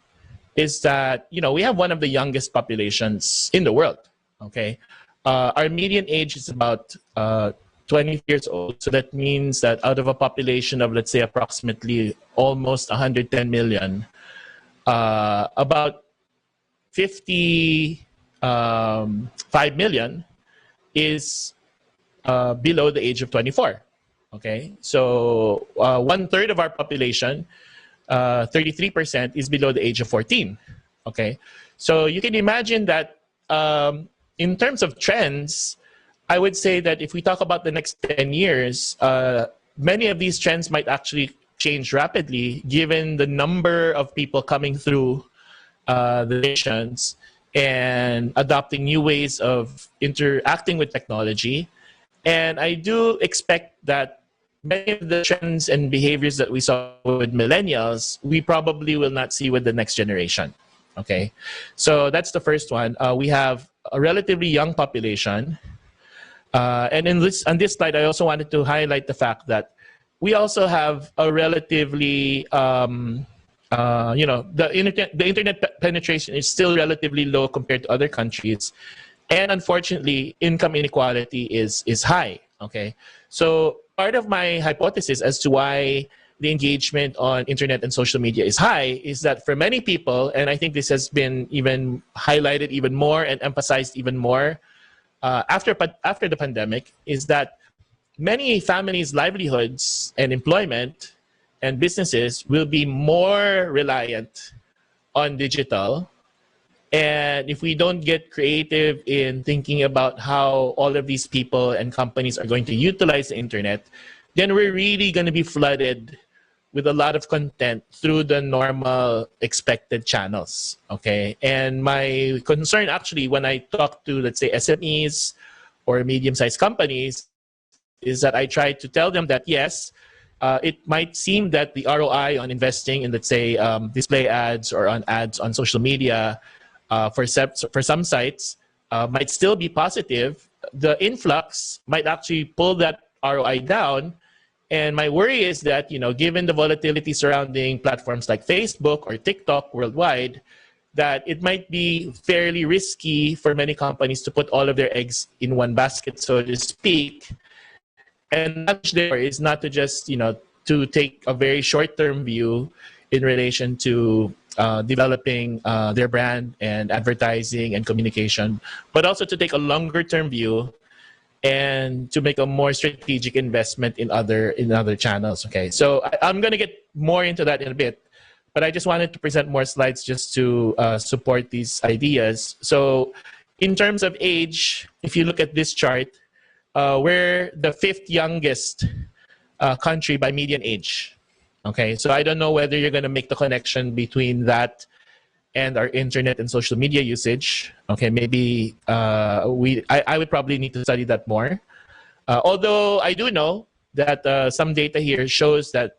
is that, we have one of the youngest populations in the world, okay? Our median age is about 20 years old. So that means that out of a population of, let's say, approximately almost 110 million, about 55 million is below the age of 24. Okay, so 1/3 of our population, 33%, is below the age of 14. Okay, so you can imagine that in terms of trends, I would say that if we talk about the next 10 years, many of these trends might actually change rapidly given the number of people coming through the nations and adopting new ways of interacting with technology. And I do expect that many of the trends and behaviors that we saw with millennials, we probably will not see with the next generation. Okay, so that's the first one. We have a relatively young population. And on this slide, I also wanted to highlight the fact that we also have a relatively, the internet penetration is still relatively low compared to other countries. And unfortunately, income inequality is high, okay? So part of my hypothesis as to why the engagement on internet and social media is high is that for many people, and I think this has been even highlighted even more and emphasized even more after the pandemic, is that many families' livelihoods and employment and businesses will be more reliant on digital. And if we don't get creative in thinking about how all of these people and companies are going to utilize the internet, then we're really going to be flooded with a lot of content through the normal expected channels, okay? And my concern actually when I talk to, let's say, SMEs or medium-sized companies is that I try to tell them that, yes, it might seem that the ROI on investing in, let's say, display ads or on ads on social media for some sites might still be positive. The influx might actually pull that ROI down. And my worry is that, given the volatility surrounding platforms like Facebook or TikTok worldwide, that it might be fairly risky for many companies to put all of their eggs in one basket, so to speak. And that there is not to just, to take a very short-term view in relation to developing their brand and advertising and communication, but also to take a longer-term view and to make a more strategic investment in other channels. Okay, so I'm going to get more into that in a bit, but I just wanted to present more slides just to support these ideas. So in terms of age, if you look at this chart, we're the 5th youngest country by median age. Okay, so I don't know whether you're going to make the connection between that and our internet and social media usage. Okay, maybe I would probably need to study that more. Although I do know that some data here shows that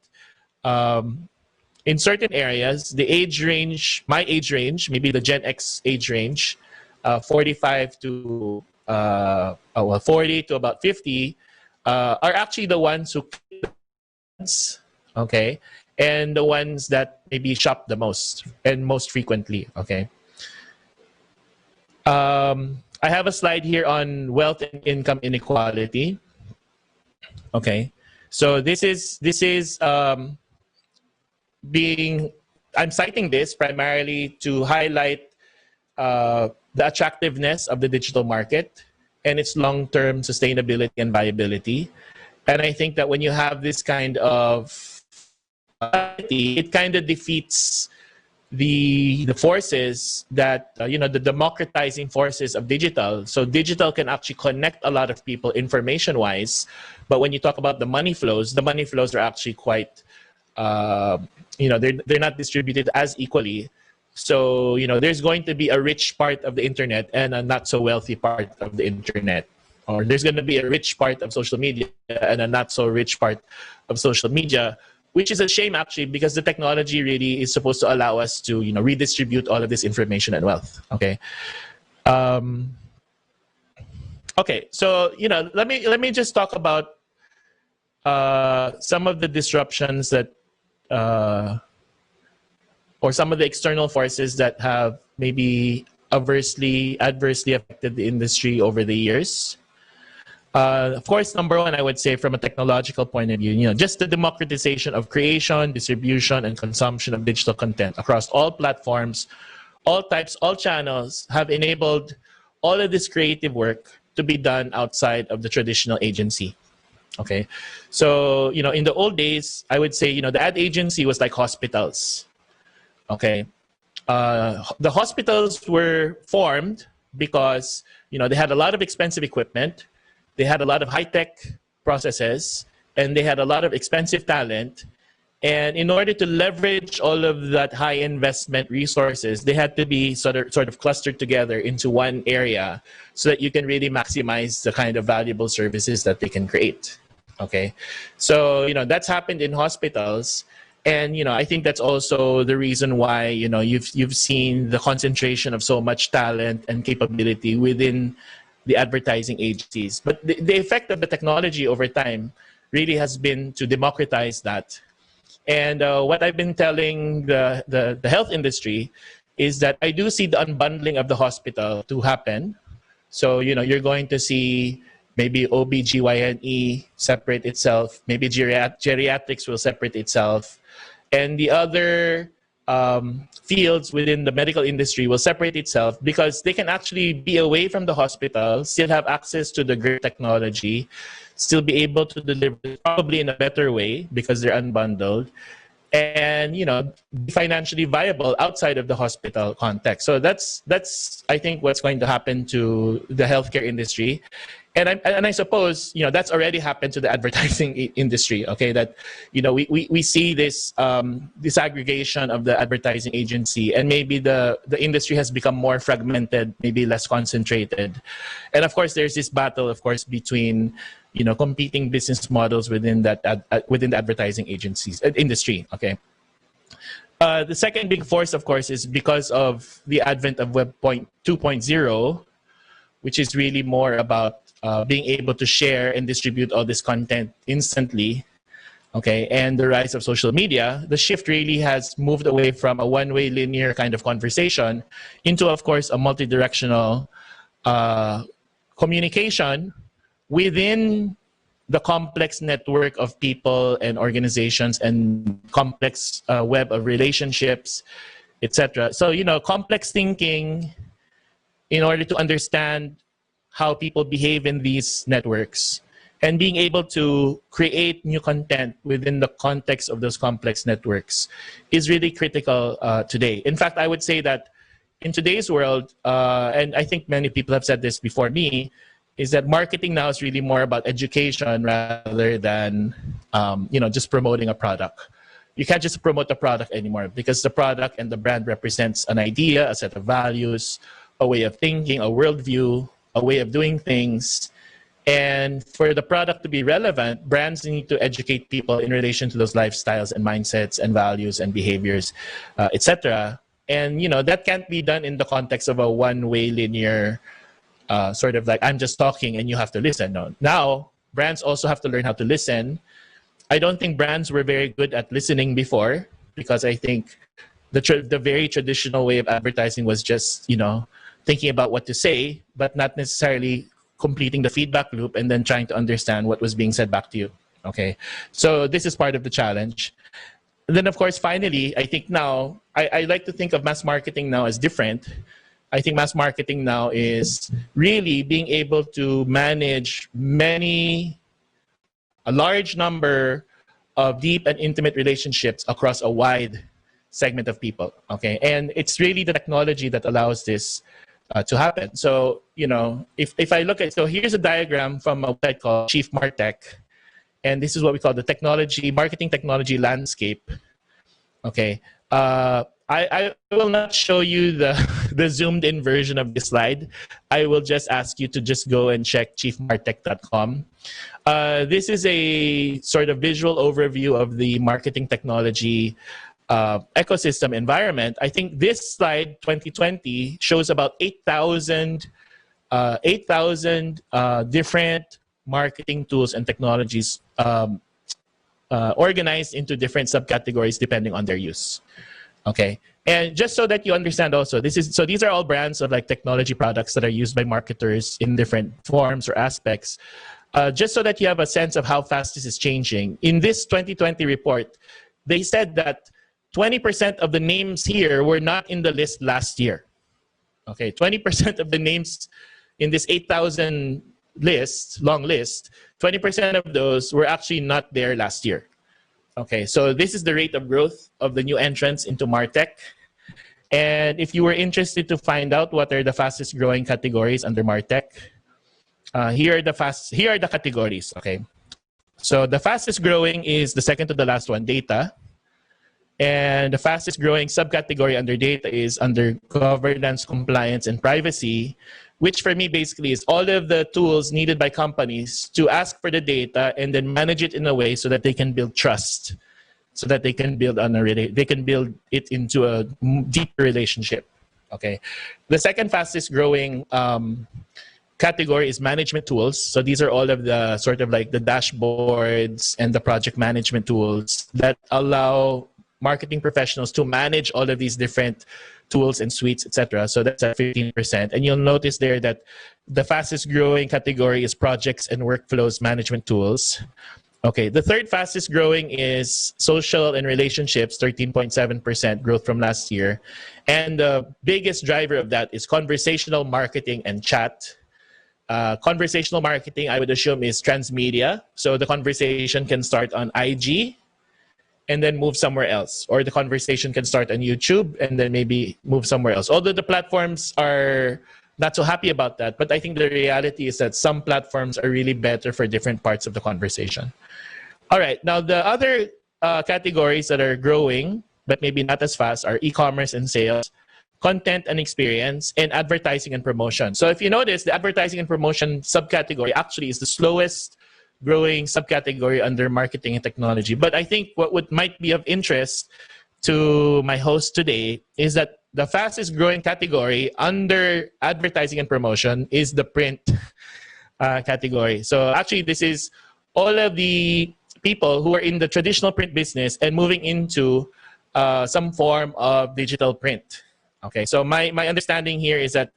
in certain areas, the age range, my age range, maybe the Gen X age range, 45 to 40 to about 50, are actually the ones who, okay, and the ones that maybe shop the most and most frequently. Okay. I have a slide here on wealth and income inequality. Okay, so this is I'm citing this primarily to highlight the attractiveness of the digital market and its long-term sustainability and viability. And I think that when you have this kind of it kind of defeats the forces that the democratizing forces of digital. So digital can actually connect a lot of people information wise, but when you talk about the money flows are actually quite they're not distributed as equally. So there's going to be a rich part of the internet and a not so wealthy part of the internet, or there's going to be a rich part of social media and a not so rich part of social media, which is a shame actually, because the technology really is supposed to allow us to redistribute all of this information and wealth. Okay. Okay, so let me just talk about some of the disruptions that or some of the external forces that have maybe adversely affected the industry over the years. Of course, number one, I would say from a technological point of view, just the democratization of creation, distribution, and consumption of digital content across all platforms, all types, all channels have enabled all of this creative work to be done outside of the traditional agency. Okay, so in the old days, I would say the ad agency was like hospitals. Okay, the hospitals were formed because they had a lot of expensive equipment. They had a lot of high-tech processes, and they had a lot of expensive talent. And in order to leverage all of that high investment resources, they had to be sort of clustered together into one area so that you can really maximize the kind of valuable services that they can create. Okay, so that's happened in hospitals, and I think that's also the reason why you've seen the concentration of so much talent and capability within the advertising agencies. But the effect of the technology over time really has been to democratize that. And what I've been telling the health industry is that I do see the unbundling of the hospital to happen. So, you're going to see maybe OBGYNE separate itself, maybe geriatrics will separate itself, and the other fields within the medical industry will separate itself because they can actually be away from the hospital, still have access to the great technology, still be able to deliver probably in a better way because they're unbundled, and be financially viable outside of the hospital context. So that's I think what's going to happen to the healthcare industry. And I suppose that's already happened to the advertising industry. Okay, that we see this disaggregation of the advertising agency, and maybe the industry has become more fragmented, maybe less concentrated. And of course, there's this battle, of course, between competing business models within that within the advertising agencies industry. Okay. The second big force, of course, is because of the advent of Web 2.0, which is really more about being able to share and distribute all this content instantly, okay, and the rise of social media. The shift really has moved away from a one-way linear kind of conversation into, of course, a multi-directional communication within the complex network of people and organizations and complex web of relationships, etc. So, complex thinking in order to understand how people behave in these networks, and being able to create new content within the context of those complex networks is really critical today. In fact, I would say that in today's world, and I think many people have said this before me, is that marketing now is really more about education rather than just promoting a product. You can't just promote the product anymore because the product and the brand represents an idea, a set of values, a way of thinking, a worldview, a way of doing things. And for the product to be relevant, brands need to educate people in relation to those lifestyles and mindsets and values and behaviors, etc. And that can't be done in the context of a one-way linear sort of like I'm just talking and you have to listen. No. Now brands also have to learn how to listen. I don't think brands were very good at listening before because I think the very traditional way of advertising was just thinking about what to say, but not necessarily completing the feedback loop and then trying to understand what was being said back to you. Okay, so this is part of the challenge. And then, of course, finally, I think now, I like to think of mass marketing now as different. I think mass marketing now is really being able to manage a large number of deep and intimate relationships across a wide segment of people. Okay, and it's really the technology that allows this to happen. So, if I look at, so here's a diagram from a website called Chief Martech, and this is what we call the marketing technology landscape. Okay, I will not show you the zoomed in version of this slide. I will just ask you to just go and check chiefmartech.com. This is a sort of visual overview of the marketing technology ecosystem environment. I think this slide 2020 shows about 8,000 different marketing tools and technologies organized into different subcategories depending on their use. Okay, and just so that you understand also, these are all brands of like technology products that are used by marketers in different forms or aspects. Just so that you have a sense of how fast this is changing. In this 2020 report, they said that 20% of the names here were not in the list last year. Okay, 20% of the names in this 8,000 long list, 20% of those were actually not there last year. Okay, so this is the rate of growth of the new entrants into MarTech. And if you were interested to find out what are the fastest growing categories under MarTech, here are the categories. Okay, so the fastest growing is the second to the last one, data. And the fastest growing subcategory under data is under governance, compliance, and privacy, which for me basically is all of the tools needed by companies to ask for the data and then manage it in a way so that they can build trust, so that they can build it into a deeper relationship. Okay, the second fastest growing category is management tools. So these are all of the sort of like the dashboards and the project management tools that allow marketing professionals to manage all of these different tools and suites, etc. So that's at 15%. And you'll notice there that the fastest growing category is projects and workflows management tools. Okay, the third fastest growing is social and relationships, 13.7% growth from last year. And the biggest driver of that is conversational marketing and chat. Conversational marketing, I would assume, is transmedia. So the conversation can start on IG and then move somewhere else. Or the conversation can start on YouTube and then maybe move somewhere else. Although the platforms are not so happy about that, but I think the reality is that some platforms are really better for different parts of the conversation. All right, now the other categories that are growing, but maybe not as fast, are e-commerce and sales, content and experience, and advertising and promotion. So if you notice, the advertising and promotion subcategory actually is the slowest growing subcategory under marketing and technology. But I think what might be of interest to my host today is that the fastest growing category under advertising and promotion is the print category. So actually, this is all of the people who are in the traditional print business and moving into some form of digital print. Okay, so my understanding here is that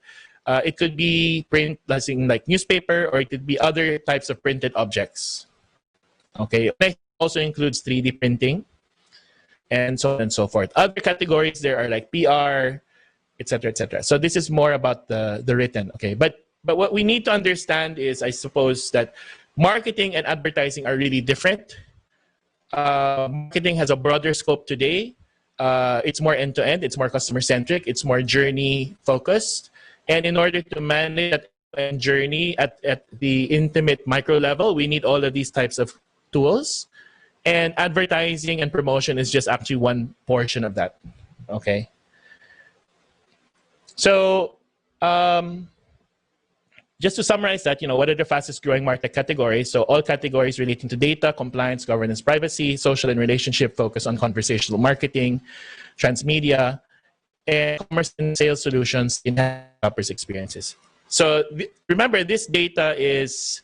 it could be print, like newspaper, or it could be other types of printed objects. Okay, it also includes 3D printing, and so on and so forth. Other categories there are like PR, etc., etc. So this is more about the written. Okay, but what we need to understand is, I suppose, that marketing and advertising are really different. Marketing has a broader scope today. It's more end-to-end. It's more customer-centric. It's more journey-focused. And in order to manage that and journey at the intimate micro level, we need all of these types of tools. And advertising and promotion is just actually one portion of that. Okay. So just to summarize that, what are the fastest growing market categories? So all categories relating to data, compliance, governance, privacy, social and relationship, focus on conversational marketing, transmedia, and commerce and sales solutions in shoppers' experiences. So remember, this data is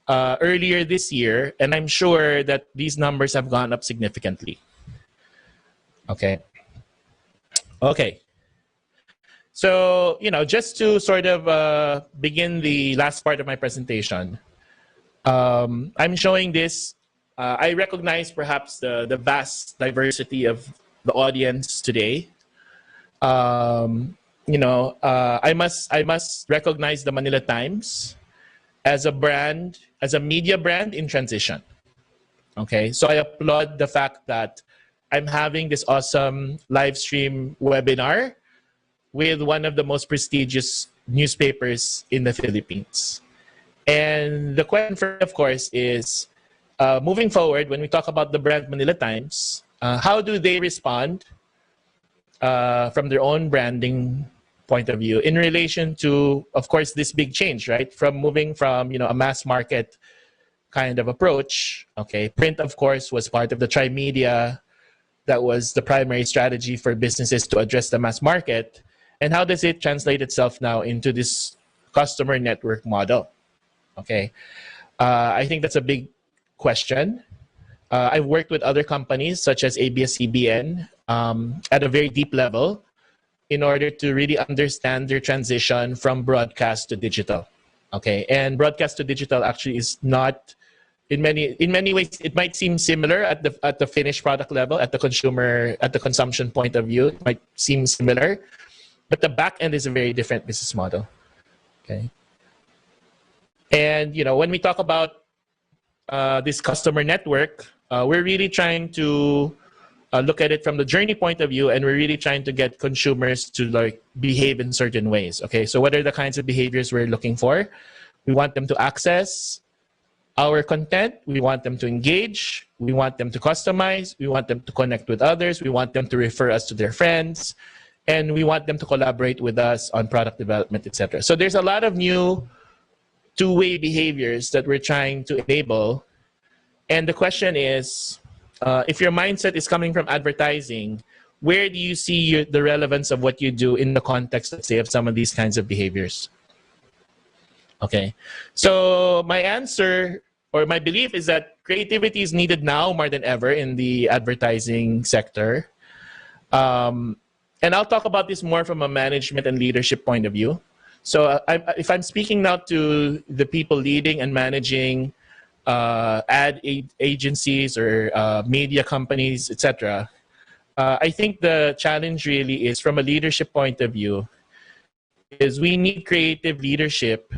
earlier this year, and I'm sure that these numbers have gone up significantly. Okay. Okay. So, just to sort of begin the last part of my presentation, I'm showing this. I recognize perhaps the vast diversity of the audience today. I must recognize the Manila Times as a brand, as a media brand in transition. Okay, so I applaud the fact that I'm having this awesome live stream webinar with one of the most prestigious newspapers in the Philippines. And the question, of course, is moving forward, when we talk about the brand Manila Times, how do they respond from their own branding point of view in relation to, of course, this big change, right? From moving from, a mass market kind of approach. Okay, print, of course, was part of the tri-media. That was the primary strategy for businesses to address the mass market. And how does it translate itself now into this customer network model? Okay, I think that's a big question. I've worked with other companies such as ABS-CBN at a very deep level in order to really understand their transition from broadcast to digital. Okay, and broadcast to digital actually is not, in many ways, it might seem similar at the finished product level, at the consumption point of view, it might seem similar. But the back end is a very different business model. Okay. And when we talk about this customer network, we're really trying to look at it from the journey point of view, and we're really trying to get consumers to behave in certain ways. Okay. So what are the kinds of behaviors we're looking for? We want them to access our content. We want them to engage. We want them to customize. We want them to connect with others. We want them to refer us to their friends. And we want them to collaborate with us on product development, etc. So there's a lot of new two-way behaviors that we're trying to enable. And the question is, if your mindset is coming from advertising, where do you see the relevance of what you do in the context, let's say, of some of these kinds of behaviors? Okay, so my answer or my belief is that creativity is needed now more than ever in the advertising sector. And I'll talk about this more from a management and leadership point of view. So if I'm speaking now to the people leading and managing ad agencies or media companies, etc., I think the challenge really is, from a leadership point of view, is we need creative leadership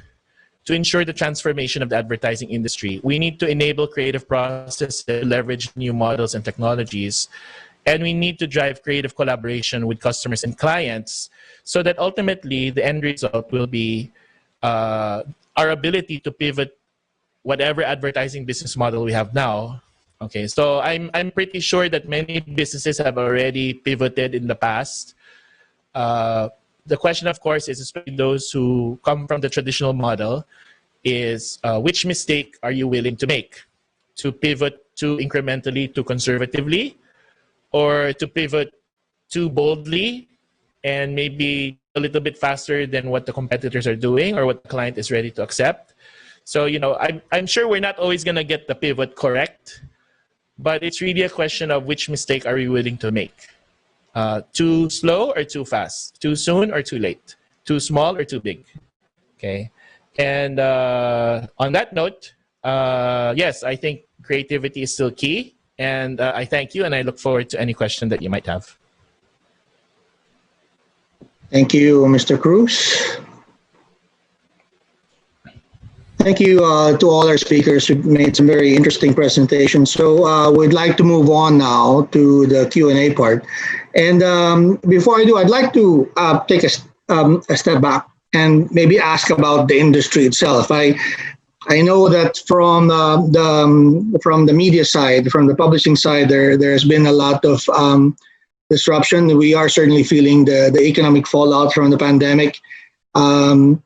to ensure the transformation of the advertising industry. We need to enable creative processes to leverage new models and technologies. And we need to drive creative collaboration with customers and clients so that ultimately the end result will be our ability to pivot whatever advertising business model we have now. Okay, so I'm pretty sure that many businesses have already pivoted in the past. The question, of course, is, especially those who come from the traditional model, is which mistake are you willing to make? To pivot too incrementally, too conservatively, or to pivot too boldly and maybe a little bit faster than what the competitors are doing or what the client is ready to accept. So, I'm sure we're not always going to get the pivot correct, but it's really a question of which mistake are we willing to make. Too slow or too fast? Too soon or too late? Too small or too big? Okay. And on that note, yes, I think creativity is still key. And I thank you, and I look forward to any question that you might have. Thank you, Mr. Cruz. Thank you to all our speakers who made some very interesting presentations. So we'd like to move on now to the Q&A part. And before I do, I'd like to take a step back and maybe ask about the industry itself. I know that from the media side, from the publishing side, there's been a lot of disruption. We are certainly feeling the economic fallout from the pandemic. You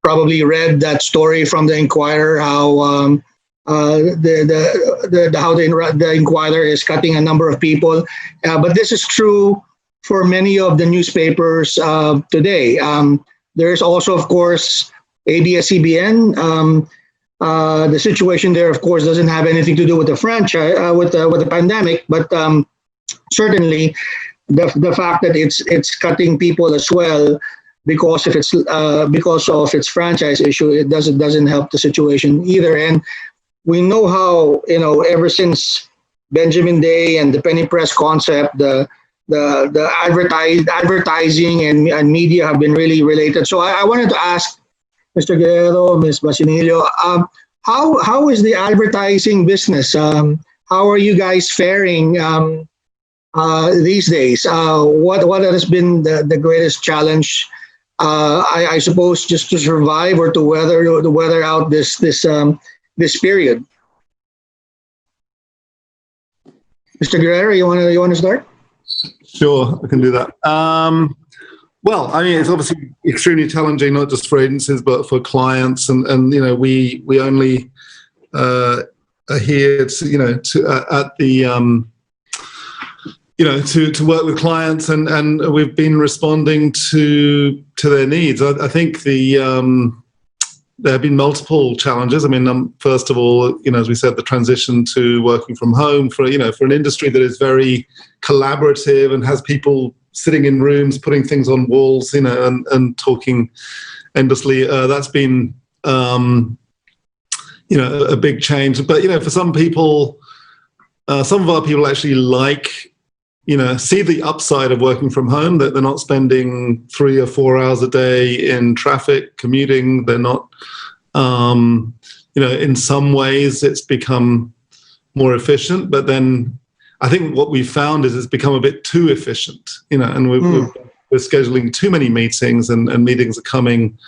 probably read that story from the Inquirer, how the Inquirer is cutting a number of people, but this is true for many of the newspapers today. There's also, of course, ABS-CBN. The situation there, of course, doesn't have anything to do with the franchise, with the pandemic, but certainly the fact that it's cutting people as well because of its franchise issue, it doesn't help the situation either. And we know how, ever since Benjamin Day and the penny press concept, the advertising and media have been really related. So I wanted to ask Mr. Guerrero, Ms. Basinillo, how is the advertising business? How are you guys faring these days? What has been the greatest challenge? I suppose just to survive or to weather out this period. Mr. Guerrero, you want to start? Sure, I can do that. Well, I mean, it's obviously extremely challenging, not just for agencies, but for clients. And we only are here to work with clients, and we've been responding to their needs. I think there have been multiple challenges. I mean, first of all, as we said, the transition to working from home for an industry that is very collaborative and has people sitting in rooms, putting things on walls, and talking endlessly. That's been, a big change. But, for some people, some of our people actually see the upside of working from home, that they're not spending 3 or 4 hours a day in traffic commuting. They're not, in some ways it's become more efficient, but then I think what we found is it's become a bit too efficient, and we're scheduling too many meetings, and meetings are coming,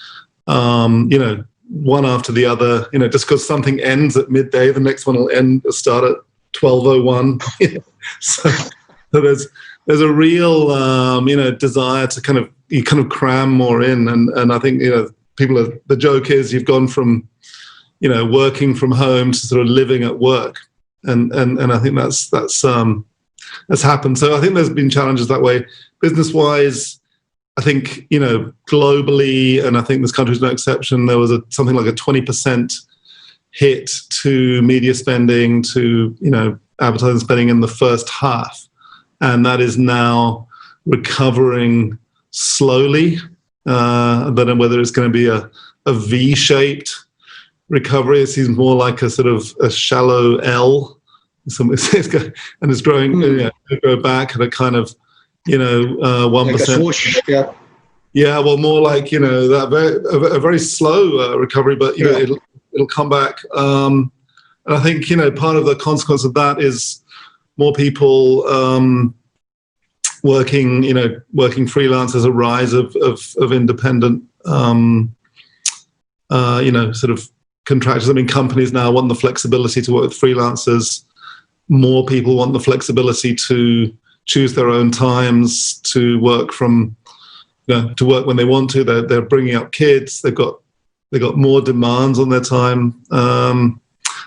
one after the other, just because something ends at midday, the next one will start at 12:01. So there's a real, desire to kind of cram more in. And I think, the joke is you've gone from, working from home to sort of living at work. And I think that's happened. So I think there's been challenges that way. Business-wise, I think, globally, and I think this country's no exception, there was something like a 20% hit to media spending, to, advertising spending in the first half. And that is now recovering slowly. I don't know whether it's going to be a V-shaped recovery. It seems more like a sort of a shallow L. And it's growing, go back at a kind of, 1%. Like a swoosh, yeah. Yeah, well, more like, a very slow recovery, but, it'll come back. And I think, part of the consequence of that is more people working freelance, as a rise of independent, sort of contractors. I mean, companies now want the flexibility to work with freelancers. More people want the flexibility to choose their own times, to work to work when they want to. They're bringing up kids. They've got more demands on their time.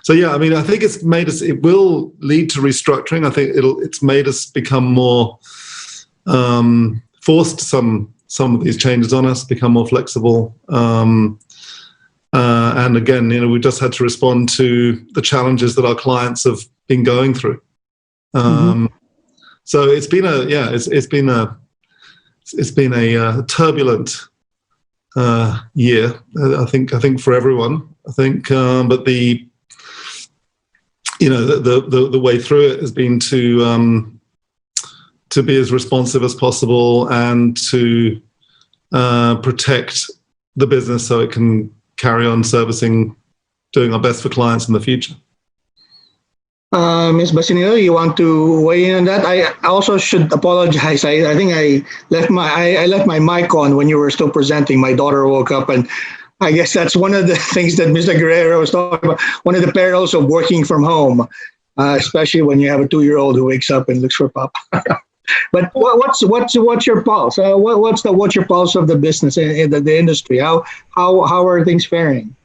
So yeah, I mean, I think it's made us. It will lead to restructuring. I think it's made us become more forced some of these changes on us, become more flexible. And again, we just had to respond to the challenges that our clients have been going through. So it's been a turbulent year. I think for everyone. But the way through it has been to be as responsive as possible and to protect the business so it can carry on servicing, doing our best for clients in the future. Ms. Basinillo, you want to weigh in on that? I also should apologize. I think I left my mic on when you were still presenting. My daughter woke up, and I guess that's one of the things that Mr. Guerrero was talking about. One of the perils of working from home, especially when you have a 2-year-old who wakes up and looks for pop. But what's your pulse? What's your pulse of the business in the industry? How are things faring?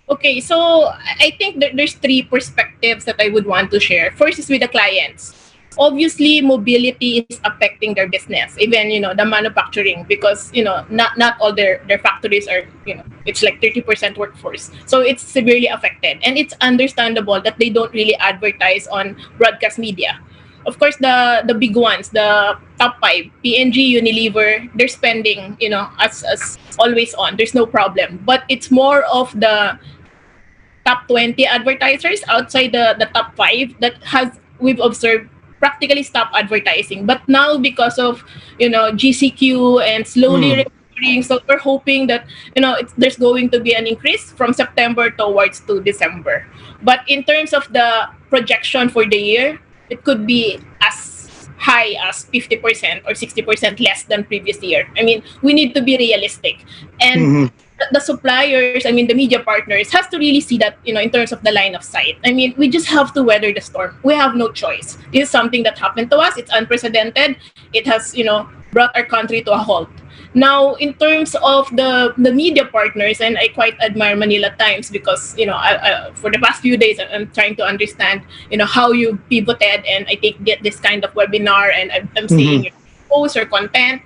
Okay, so I think there's three perspectives that I would want to share. First is with the clients. Obviously, mobility is affecting their business, even the manufacturing, because not all their factories are it's like 30% workforce, so it's severely affected, and it's understandable that they don't really advertise on broadcast media. Of course, the big ones, the top five, P&G, Unilever, they're spending as always on. There's no problem, but it's more of the top 20 advertisers outside the top 5 that we've observed practically stop advertising. But now, because of GCQ and slowly recovering, so we're hoping that there's going to be an increase from September towards to December. But in terms of the projection for the year, it could be as high as 50% or 60% less than previous year. I mean, we need to be realistic, and the suppliers, I mean, the media partners, has to really see that, in terms of the line of sight. I mean, we just have to weather the storm. We have no choice. This is something that happened to us. It's unprecedented. It has, brought our country to a halt. Now, in terms of the media partners, and I quite admire Manila Times because, I, for the past few days, I'm trying to understand, how you pivoted, and I take this kind of webinar, and I'm seeing your posts or content.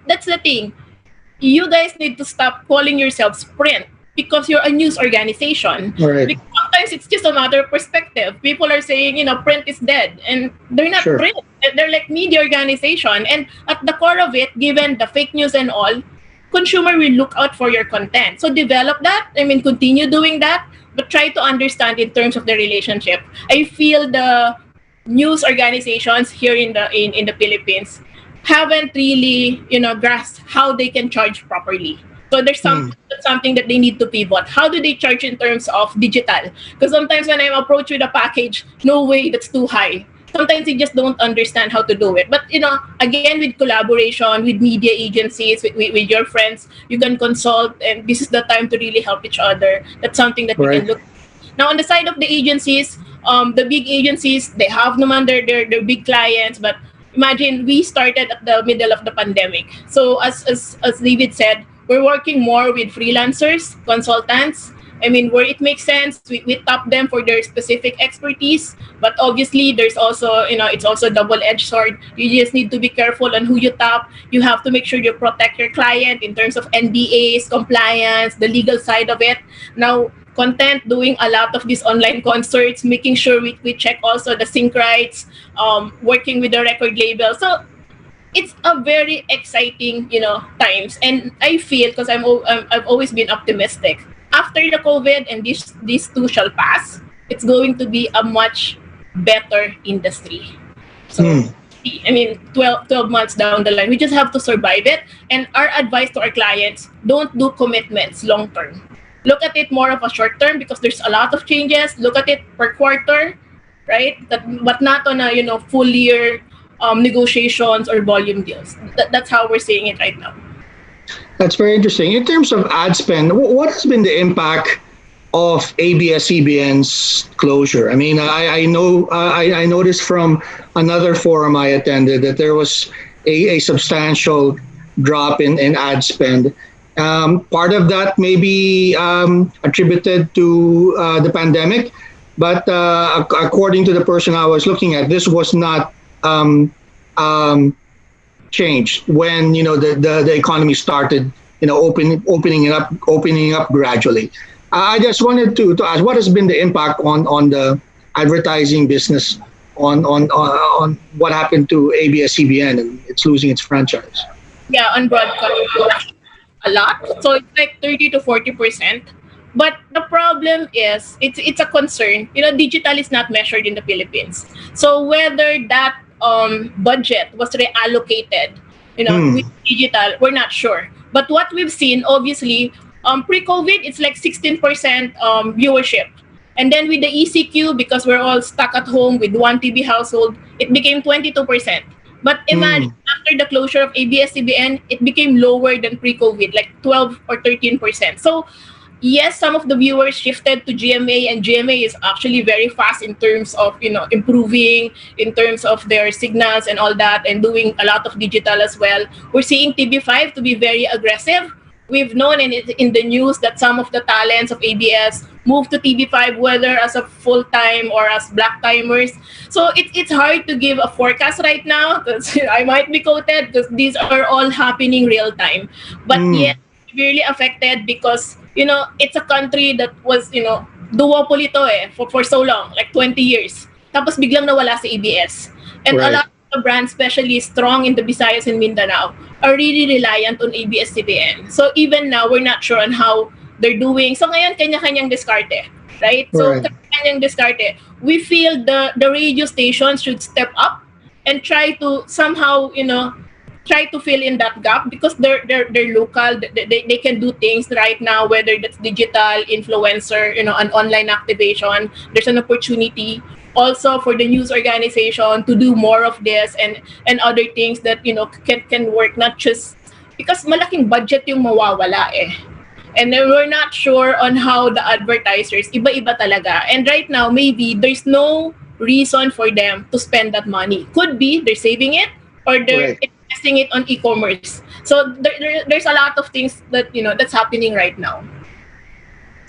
That's the thing. You guys need to stop calling yourselves print because you're a news organization. Right. Because sometimes it's just a matter of perspective. People are saying, print is dead, and they're not print. They're like media organization. And at the core of it, given the fake news and all, consumer will look out for your content. So develop that. I mean, continue doing that, but try to understand in terms of the relationship. I feel the news organizations here in the Philippines haven't really, grasped how they can charge properly. So there's something that they need to pivot. How do they charge in terms of digital? Because sometimes when I'm approached with a package, no way, that's too high. Sometimes they just don't understand how to do it. But, again, with collaboration, with media agencies, with your friends, you can consult, and this is the time to really help each other. That's something that we can look at. Now, on the side of the agencies, the big agencies, they have naman their big clients, but imagine we started at the middle of the pandemic. So as David said, we're working more with freelancers, consultants. I mean, where it makes sense, we tap them for their specific expertise. But obviously, there's also, it's also a double-edged sword. You just need to be careful on who you tap. You have to make sure you protect your client in terms of NDAs, compliance, the legal side of it. Now, content, doing a lot of these online concerts, making sure we check also the sync rights, working with the record label. So it's a very exciting, times. And I feel, because I've always been optimistic, after the COVID and these two shall pass, it's going to be a much better industry. So, I mean, 12 months down the line, we just have to survive it. And our advice to our clients, don't do commitments long term. Look at it more of a short term because there's a lot of changes. Look at it per quarter, right? But not on a full year negotiations or volume deals. That's how we're seeing it right now. That's very interesting. In terms of ad spend, what has been the impact of ABS-CBN's closure? I mean, I know I noticed from another forum I attended that there was a substantial drop in ad spend. Part of that may be attributed to the pandemic, but according to the person I was looking at, this was not changed when the economy started opening up gradually. I just wanted to ask, what has been the impact on the advertising business on what happened to ABS-CBN and it's losing its franchise? Yeah, on broadcast, a lot. So it's like 30 to 40%. But the problem is, it's a concern. Digital is not measured in the Philippines. So whether that budget was reallocated, with digital, we're not sure. But what we've seen, obviously, pre-COVID, it's like 16% viewership. And then with the ECQ, because we're all stuck at home with one TV household, it became 22%. But imagine after the closure of ABS-CBN, it became lower than pre-COVID, like 12 or 13%. So yes, some of the viewers shifted to GMA, and GMA is actually very fast in terms of, you know, improving in terms of their signals and all that, and doing a lot of digital as well. We're seeing TV5 to be very aggressive. We've known in the news that some of the talents of ABS moved to TV5, whether as a full-time or as black timers. So it's hard to give a forecast right now, because I might be quoted, because these are all happening real time. But yet, really affected because, you know, it's a country that was, you know, duopoly to for so long, like 20 years. Tapos biglang nawala sa ABS. And a lot of the brands, especially strong in the Visayas and Mindanao, are really reliant on ABS-CBN. So even now, we're not sure on how they're doing. So ngayon, kanya-kanyang diskarte, right? So kanya-kanyang diskarte. We feel the radio stations should step up and try to somehow, you know, try to fill in that gap, because they're local. They can do things right now, whether that's digital, influencer, you know, an online activation. There's an opportunity also for the news organization to do more of this and other things that, you know, can work, not just because malaking budget yung mawawala eh. And then we're not sure on how the advertisers, iba-iba talaga. And right now, maybe there's no reason for them to spend that money. Could be they're saving it, or they're investing it on e-commerce. So there's a lot of things that, you know, that's happening right now.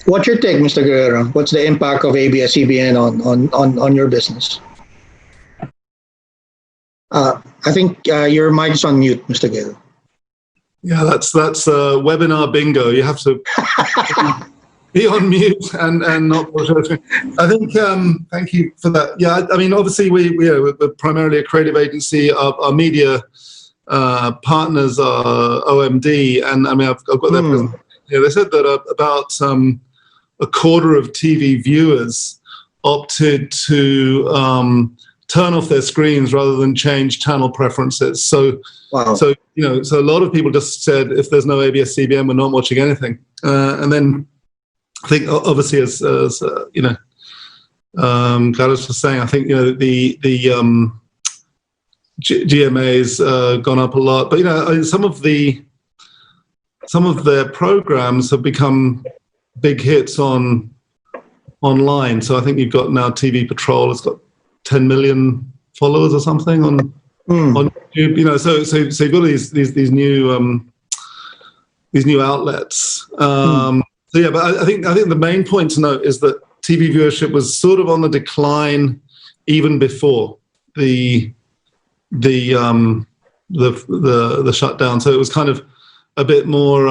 What's your take, Mr. Guerrero? What's the impact of ABS-CBN on your business? I think your mic is on mute, Mr. Guerrero. Yeah, that's webinar bingo. You have to be on mute and not. I think. Thank you for that. Yeah, I mean, obviously we're primarily a creative agency. Our media partners are OMD, and I mean I've got their presentation. Yeah, they said that about a quarter of TV viewers opted to turn off their screens rather than change channel preferences. So, so you know, so a lot of people just said, if there's no ABS-CBN, we're not watching anything. And then I think, obviously, as you know, Gladys was saying, I think, you know, the GMA's gone up a lot, but you know, some of their programs have become big hits online. So I think you've got now TV Patrol has got 10 million followers or something on YouTube. You know, so you've got these new outlets. So yeah, but I think the main point to note is that TV viewership was sort of on the decline even before the shutdown. So it was kind of a bit more,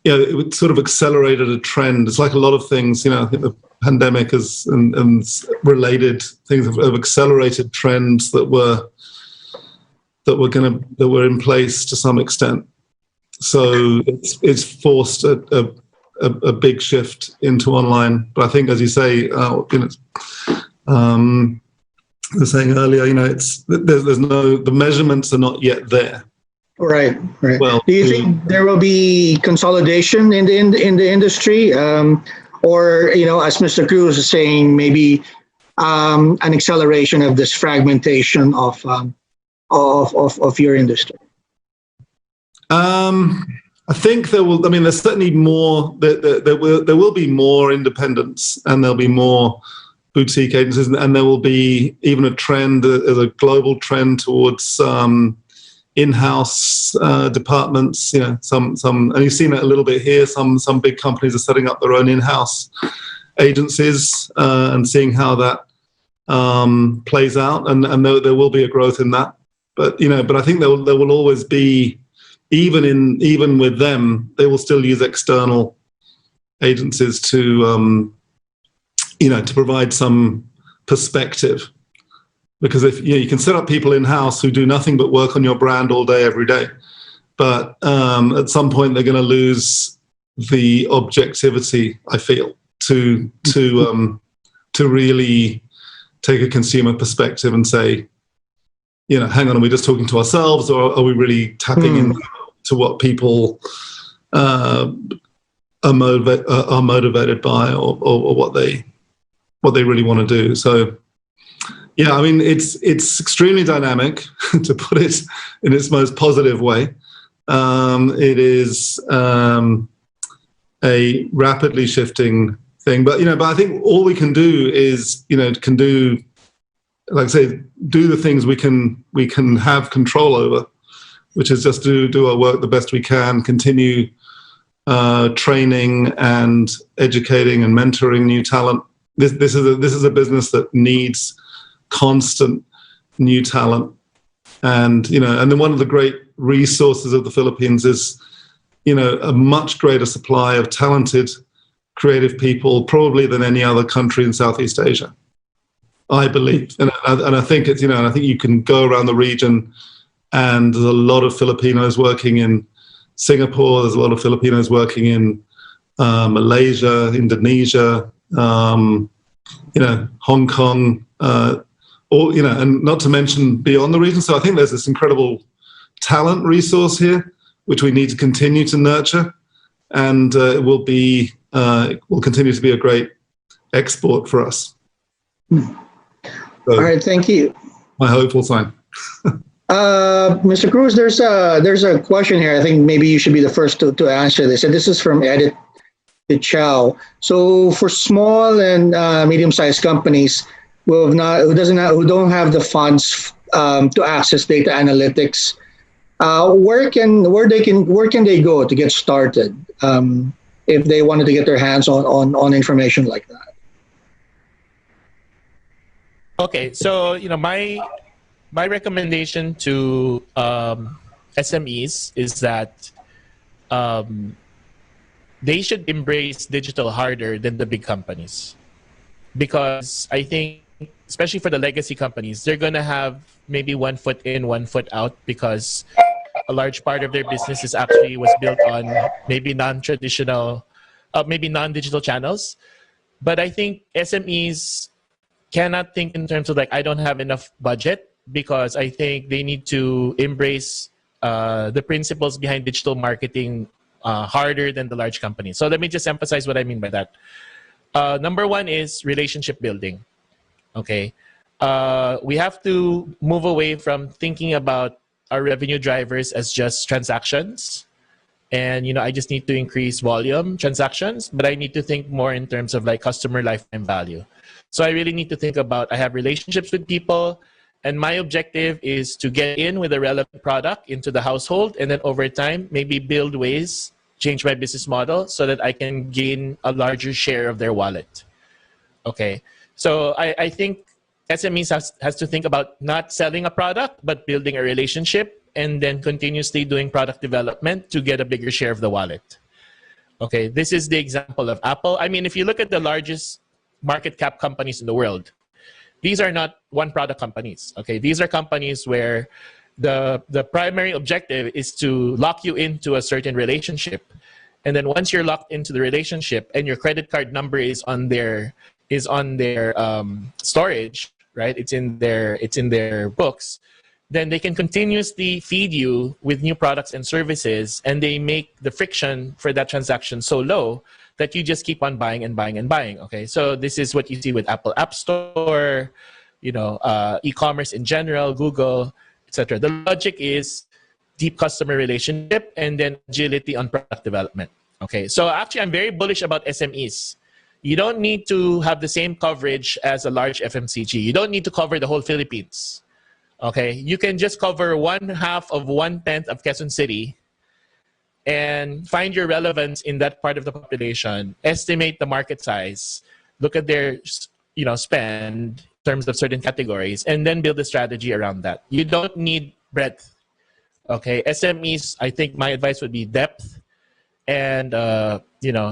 you know, it sort of accelerated a trend. It's like a lot of things, you know, I think the pandemic and related things have accelerated trends that were in place to some extent. So it's forced a big shift into online. But I think, as you say, you know, I was saying earlier, you know, there's no, the measurements are not yet there. Right. Well, do you think there will be consolidation in the industry, or, you know, as Mr. Cruz is saying, maybe an acceleration of this fragmentation of your industry? I think there will. I mean, there's certainly more. There will be more independents, and there'll be more boutique agencies, and there will be even a trend, as a global trend towards in-house departments. You know, some, and you've seen it a little bit here. Some big companies are setting up their own in-house agencies and seeing how that plays out, and there will be a growth in that. But you know, I think there will always be, even with them, they will still use external agencies to you know, to provide some perspective. Because if you can set up people in-house who do nothing but work on your brand all day, every day, but at some point they're going to lose the objectivity, I feel, to really take a consumer perspective and say, you know, hang on, are we just talking to ourselves, or are we really tapping into what people are are motivated by, or what they really want to do. So yeah, I mean, it's extremely dynamic, to put it in its most positive way. It is a rapidly shifting thing, but I think all we can do is like I say, do the things we can have control over, which is just do our work the best we can, continue training and educating and mentoring new talent. This is a business that needs constant new talent, and and then one of the great resources of the Philippines is a much greater supply of talented, creative people, probably than any other country in Southeast Asia, I believe. And I think it's I think you can go around the region, and there's a lot of Filipinos working in Singapore. There's a lot of Filipinos working in Malaysia, Indonesia, Hong Kong, and not to mention beyond the region. So I think there's this incredible talent resource here, which we need to continue to nurture, and it will continue to be a great export for us. So, all right, thank you. My hopeful sign. Mr. Cruz, there's a question here. I think maybe you should be the first to answer this, and this is from Edith Chow. So for small and medium-sized companies who don't have the funds to access data analytics, where can they go to get started if they wanted to get their hands on information like that? Okay, so my recommendation to SMEs is that they should embrace digital harder than the big companies, because I think, especially for the legacy companies, they're going to have maybe 1 foot in, 1 foot out, because a large part of their business was built on maybe non-traditional, maybe non-digital channels. But I think SMEs cannot think in terms of I don't have enough budget, because I think they need to embrace the principles behind digital marketing harder than the large companies. So let me just emphasize what I mean by that. Number one is relationship building. Okay, we have to move away from thinking about our revenue drivers as just transactions, and I just need to increase volume transactions, but I need to think more in terms of customer lifetime value. So I really need to think about, I have relationships with people, and my objective is to get in with a relevant product into the household, and then over time maybe build ways, change my business model so that I can gain a larger share of their wallet. Okay, so I think SMEs has to think about not selling a product, but building a relationship, and then continuously doing product development to get a bigger share of the wallet. Okay, this is the example of Apple. I mean, if you look at the largest market cap companies in the world, these are not one product companies. Okay, these are companies where the primary objective is to lock you into a certain relationship, and then once you're locked into the relationship and your credit card number is on their storage, right? It's in their books. Then they can continuously feed you with new products and services, and they make the friction for that transaction so low that you just keep on buying and buying and buying. Okay, so this is what you see with Apple App Store, e-commerce in general, Google, etc. The logic is deep customer relationship and then agility on product development. Okay, so actually I'm very bullish about SMEs. You don't need to have the same coverage as a large FMCG. You don't need to cover the whole Philippines. Okay, you can just cover 1/2 of 1/10 of Quezon City and find your relevance in that part of the population, estimate the market size, look at their spend in terms of certain categories, and then build a strategy around that. You don't need breadth. Okay, SMEs, I think my advice would be depth. And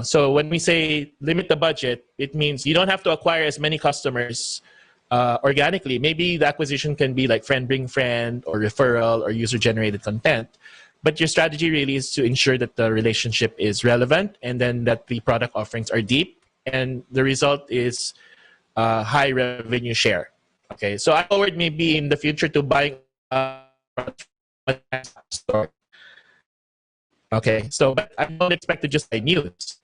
so when we say limit the budget, it means you don't have to acquire as many customers organically. Maybe the acquisition can be like friend bring friend or referral or user generated content, but your strategy really is to ensure that the relationship is relevant, and then that the product offerings are deep, and the result is high revenue share. Okay, so I forward maybe in the future to buying a store. Okay, so but I don't expect to just buy news.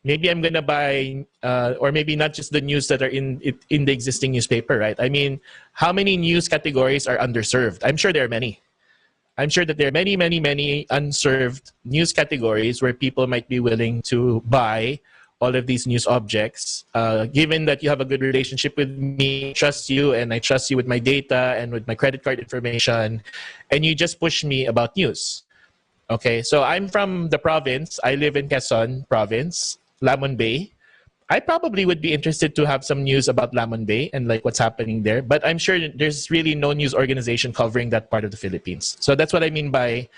maybe I'm gonna buy, or maybe not just the news that are in the existing newspaper, right? I mean, how many news categories are underserved? I'm sure there are many. I'm sure that there are many, many, many unserved news categories where people might be willing to buy all of these news objects. Given that you have a good relationship with me, trust you, and I trust you with my data and with my credit card information, and you just push me about news. Okay, so I'm from the province. I live in Quezon province, Lamon Bay. I probably would be interested to have some news about Lamon Bay and like what's happening there. But I'm sure there's really no news organization covering that part of the Philippines. So that's what I mean by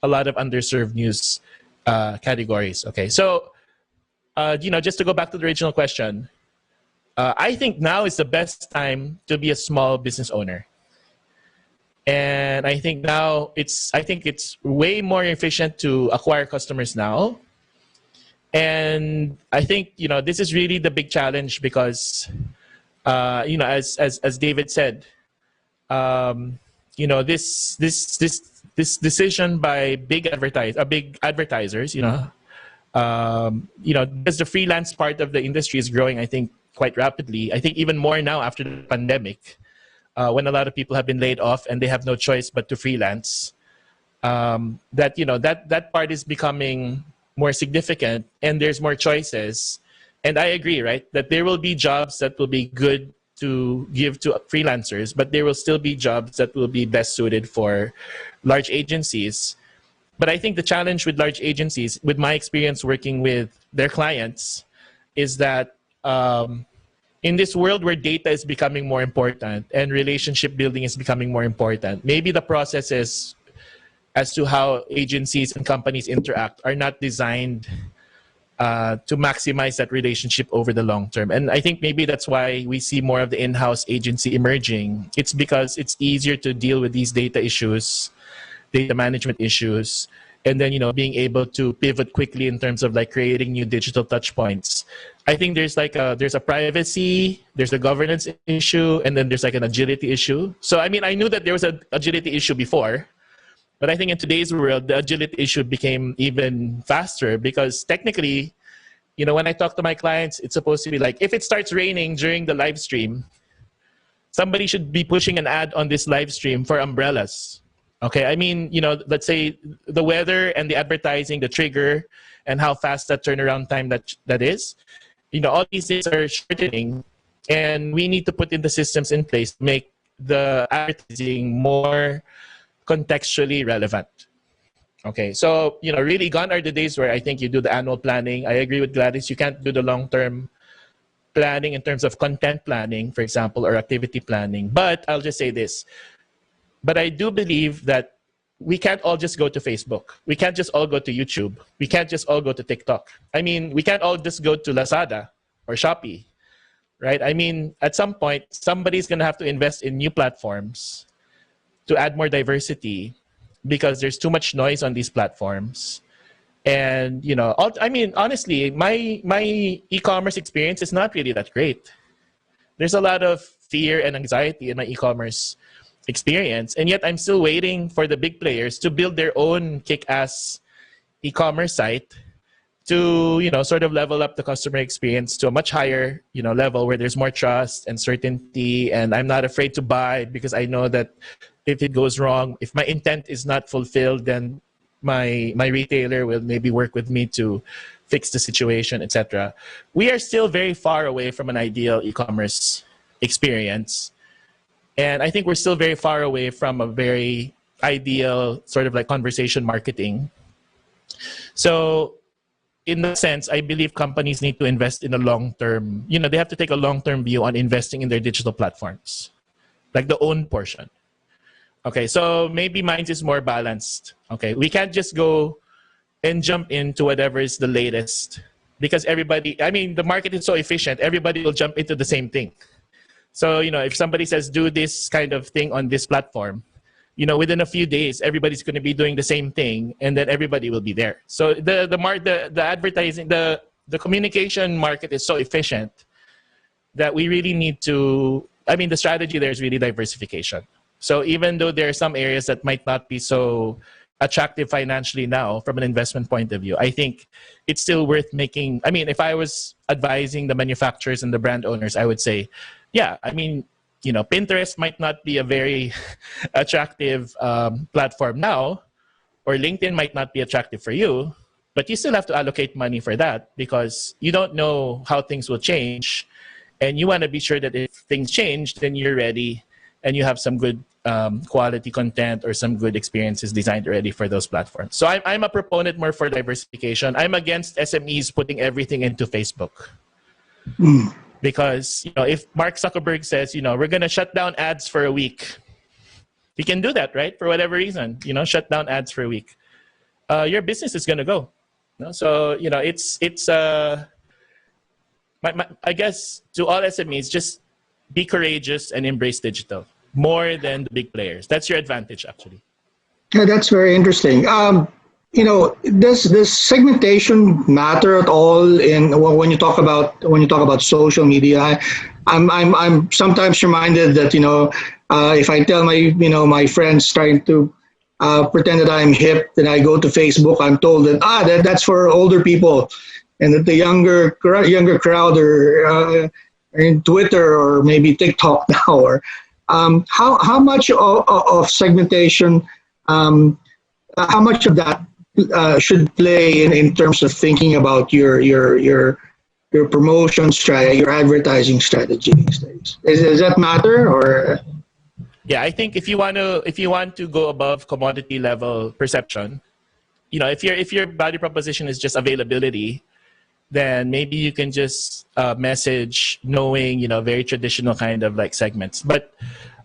a lot of underserved news categories. Okay, so just to go back to the original question, I think now is the best time to be a small business owner. And I think now it's way more efficient to acquire customers now. And I think, this is really the big challenge because, as David said, this decision by big advertisers, because the freelance part of the industry is growing, I think, quite rapidly. I think even more now after the pandemic, when a lot of people have been laid off and they have no choice but to freelance. That part is becoming more significant and there's more choices. And I agree, right, that there will be jobs that will be good to give to freelancers, but there will still be jobs that will be best suited for large agencies. But I think the challenge with large agencies, with my experience working with their clients, is that in this world where data is becoming more important and relationship building is becoming more important, maybe the processes as to how agencies and companies interact are not designed to maximize that relationship over the long term. And I think maybe that's why we see more of the in-house agency emerging. It's because it's easier to deal with these data issues, data management issues, and then being able to pivot quickly in terms of like creating new digital touch points. I think there's a privacy, there's a governance issue, and then there's like an agility issue. So I mean, I knew that there was an agility issue before, but I think in today's world, the agility issue became even faster because technically, when I talk to my clients, it's supposed to be like, if it starts raining during the live stream, somebody should be pushing an ad on this live stream for umbrellas. Okay, I mean, let's say the weather and the advertising, the trigger, and how fast that turnaround time that is, all these things are shortening, and we need to put in the systems in place to make the advertising more contextually relevant. Okay, so really gone are the days where I think you do the annual planning. I agree with Gladys, you can't do the long-term planning in terms of content planning, for example, or activity planning. But I'll just say this. But I do believe that we can't all just go to Facebook. We can't just all go to YouTube. We can't just all go to TikTok. I mean, we can't all just go to Lazada or Shopee, right? I mean, at some point, somebody's going to have to invest in new platforms to add more diversity because there's too much noise on these platforms. And, I mean, honestly, my e-commerce experience is not really that great. There's a lot of fear and anxiety in my e-commerce experience, and yet I'm still waiting for the big players to build their own kick-ass e-commerce site to sort of level up the customer experience to a much higher level where there's more trust and certainty, and I'm not afraid to buy because I know that if it goes wrong, if my intent is not fulfilled, then my retailer will maybe work with me to fix the situation, etc. We are still very far away from an ideal e-commerce experience. And I think we're still very far away from a very ideal sort of like conversation marketing. So in that sense, I believe companies need to invest in a long-term, they have to take a long-term view on investing in their digital platforms, like the own portion. Okay, so maybe mine is more balanced. Okay, we can't just go and jump into whatever is the latest because the market is so efficient, everybody will jump into the same thing. So, if somebody says, do this kind of thing on this platform, within a few days, everybody's going to be doing the same thing and then everybody will be there. So the advertising, the communication market is so efficient that we really need to, the strategy there is really diversification. So even though there are some areas that might not be so attractive financially now from an investment point of view, I think it's still worth making. I mean, if I was advising the manufacturers and the brand owners, I would say, yeah, I mean, you know, Pinterest might not be a very attractive platform now, or LinkedIn might not be attractive for you, but you still have to allocate money for that because you don't know how things will change. And you want to be sure that if things change, then you're ready and you have some good quality content or some good experiences designed already for those platforms. So I'm a proponent more for diversification. I'm against SMEs putting everything into Facebook. Because, you know, if Mark Zuckerberg says, you know, we're going to shut down ads for a week, he can do that, right? For whatever reason, you know, shut down ads for a week. Your business is going to go. You know? So, you know, I guess to all SMEs, just be courageous and embrace digital more than the big players. That's your advantage, actually. Yeah, that's very interesting. You know, does segmentation matter at all when you talk about social media? I'm sometimes reminded that, you know, if I tell my friends trying to pretend that I'm hip, then I go to Facebook, I'm told that that's for older people, and that the younger crowd are in Twitter or maybe TikTok now. Or how much of segmentation, how much of that should play in terms of thinking about your promotion strategy, your advertising strategy these days? Does that matter? Or yeah, I think if you want to go above commodity level perception, you know, if your value proposition is just availability, then maybe you can just message knowing, you know, very traditional kind of like segments. But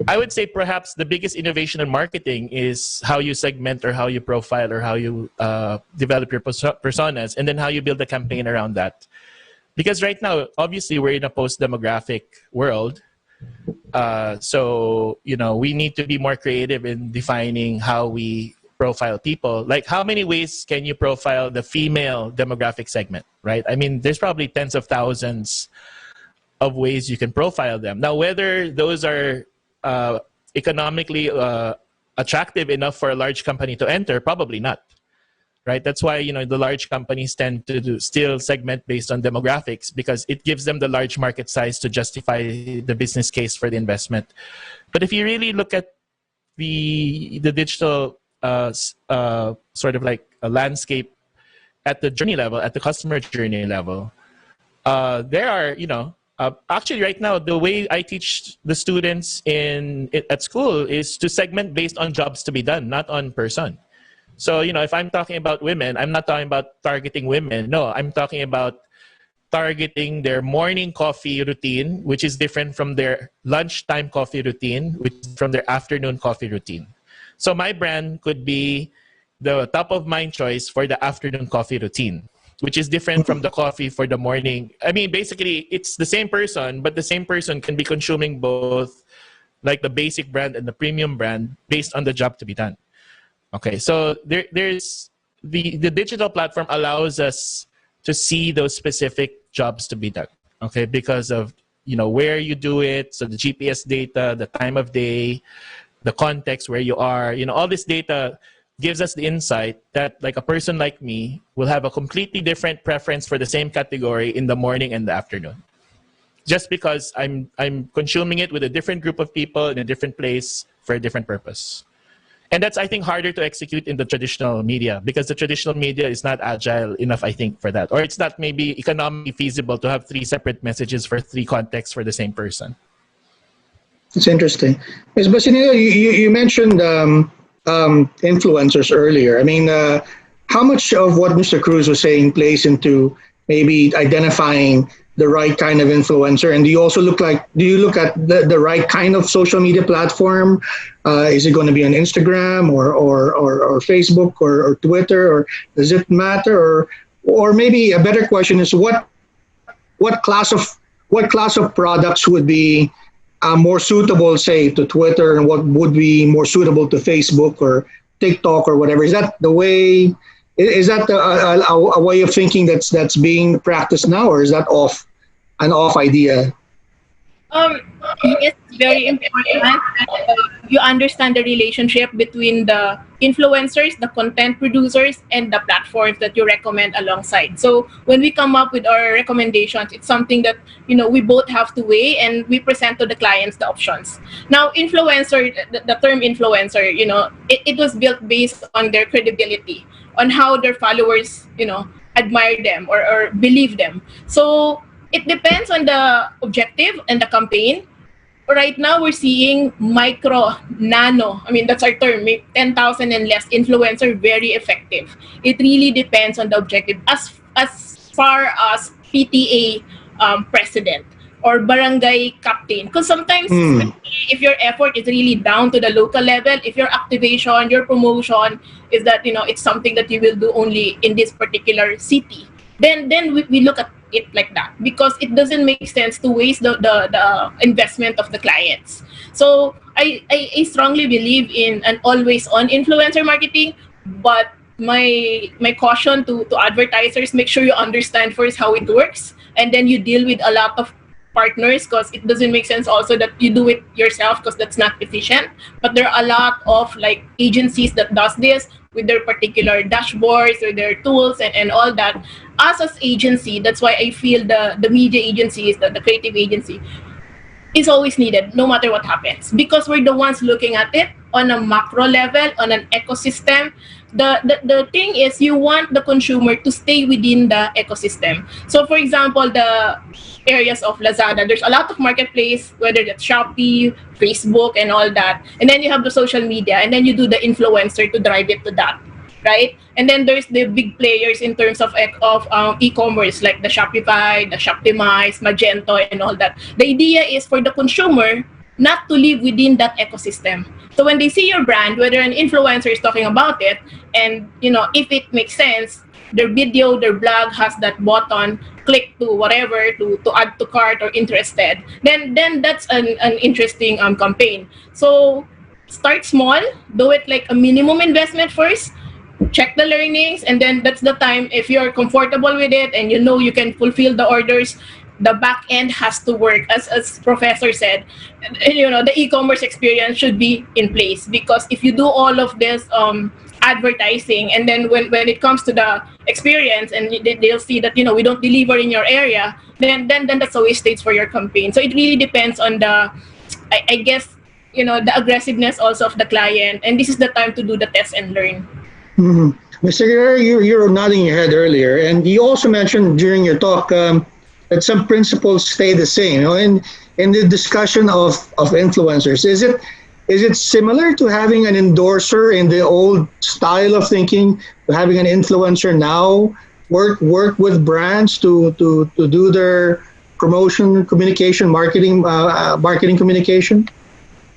I would say perhaps the biggest innovation in marketing is how you segment or how you profile or how you develop your personas, and then how you build a campaign around that. Because right now, obviously, we're in a post-demographic world. So, you know, we need to be more creative in defining how we profile people. Like, how many ways can you profile the female demographic segment, right? I mean, there's probably tens of thousands of ways you can profile them. Now, whether those are economically attractive enough for a large company to enter, probably not, right? That's why, you know, the large companies tend to still segment based on demographics, because it gives them the large market size to justify the business case for the investment. But if you really look at the digital sort of like a landscape at the journey level, at the customer journey level, there are, you know, actually right now, the way I teach the students at school is to segment based on jobs to be done, not on person. So, you know, if I'm talking about women, I'm not talking about targeting women. No, I'm talking about targeting their morning coffee routine, which is different from their lunchtime coffee routine, which is from their afternoon coffee routine. So my brand could be the top of mind choice for the afternoon coffee routine, which is different from the coffee for the morning. I mean, basically, it's the same person, but the same person can be consuming both, like the basic brand and the premium brand, based on the job to be done. Okay, so there's the digital platform allows us to see those specific jobs to be done. Okay, because of, you know, where you do it, so the GPS data, the time of day, the context where you are, you know, all this data gives us the insight that, like, a person like me will have a completely different preference for the same category in the morning and the afternoon, just because I'm consuming it with a different group of people in a different place for a different purpose. And that's, I think, harder to execute in the traditional media, because the traditional media is not agile enough, I think, for that. Or it's not maybe economically feasible to have 3 separate messages for 3 contexts for the same person. it's interesting. Ms. Basinillo, you mentioned influencers earlier. I mean, how much of what Mr. Cruz was saying plays into maybe identifying the right kind of influencer? And do you look at the right kind of social media platform? Is it going to be on Instagram or Facebook or Twitter, or does it matter? Or maybe a better question is what class of products would be more suitable, say, to Twitter, and what would be more suitable to Facebook or TikTok or whatever? Is that the way? Is that a way of thinking that's being practiced now, or is that an off idea? Yes, it's very important that you understand the relationship between the influencers, the content producers, and the platforms that you recommend alongside. So when we come up with our recommendations, it's something that we both have to weigh, and we present to the clients the options. Now, influencer, the term influencer, it was built based on their credibility, on how their followers, admire them or believe them. So it depends on the objective and the campaign. Right now, we're seeing micro, nano. I mean, that's our term. 10,000 and less influencer, very effective. It really depends on the objective. As far as PTA president or barangay captain, because sometimes if your effort is really down to the local level, if your activation, your promotion is that it's something that you will do only in this particular city, then we look at it like that, because it doesn't make sense to waste the investment of the clients. So I strongly believe in an always on influencer marketing, but my caution to advertisers: make sure you understand first how it works, and then you deal with a lot of partners, because it doesn't make sense also that you do it yourself, because that's not efficient. But there are a lot of agencies that does this with their particular dashboards or their tools and all that. Us as agency, that's why I feel the media agencies, the creative agency is always needed, no matter what happens, because we're the ones looking at it on a macro level, on an ecosystem. The thing is, you want the consumer to stay within the ecosystem. So for example, the areas of Lazada, there's a lot of marketplace, whether that's Shopee, Facebook, and all that, and then you have the social media, and then you do the influencer to drive it to that, right? And then there's the big players in terms of e-commerce, like the Shopify, the Shoptimize, Magento, and all that. The idea is for the consumer not to live within that ecosystem. So when they see your brand, whether an influencer is talking about it, and if it makes sense, their video, their blog has that button, click to whatever to add to cart or interested, then that's an interesting campaign. So start small, do it like a minimum investment first, check the learnings, and then that's the time, if you're comfortable with it and you can fulfill the orders, the back end has to work. As Professor said, the e-commerce experience should be in place, because if you do all of this advertising, and then when it comes to the experience, and they'll see that we don't deliver in your area, then that's a wastage for your campaign. So it really depends on the, I guess, the aggressiveness also of the client, and this is the time to do the test and learn. Mr. Guerrero, you were nodding your head earlier, and you also mentioned during your talk that some principles stay the same. In the discussion of influencers, is it similar to having an endorser in the old style of thinking, to having an influencer now work with brands to do their promotion, communication, marketing communication,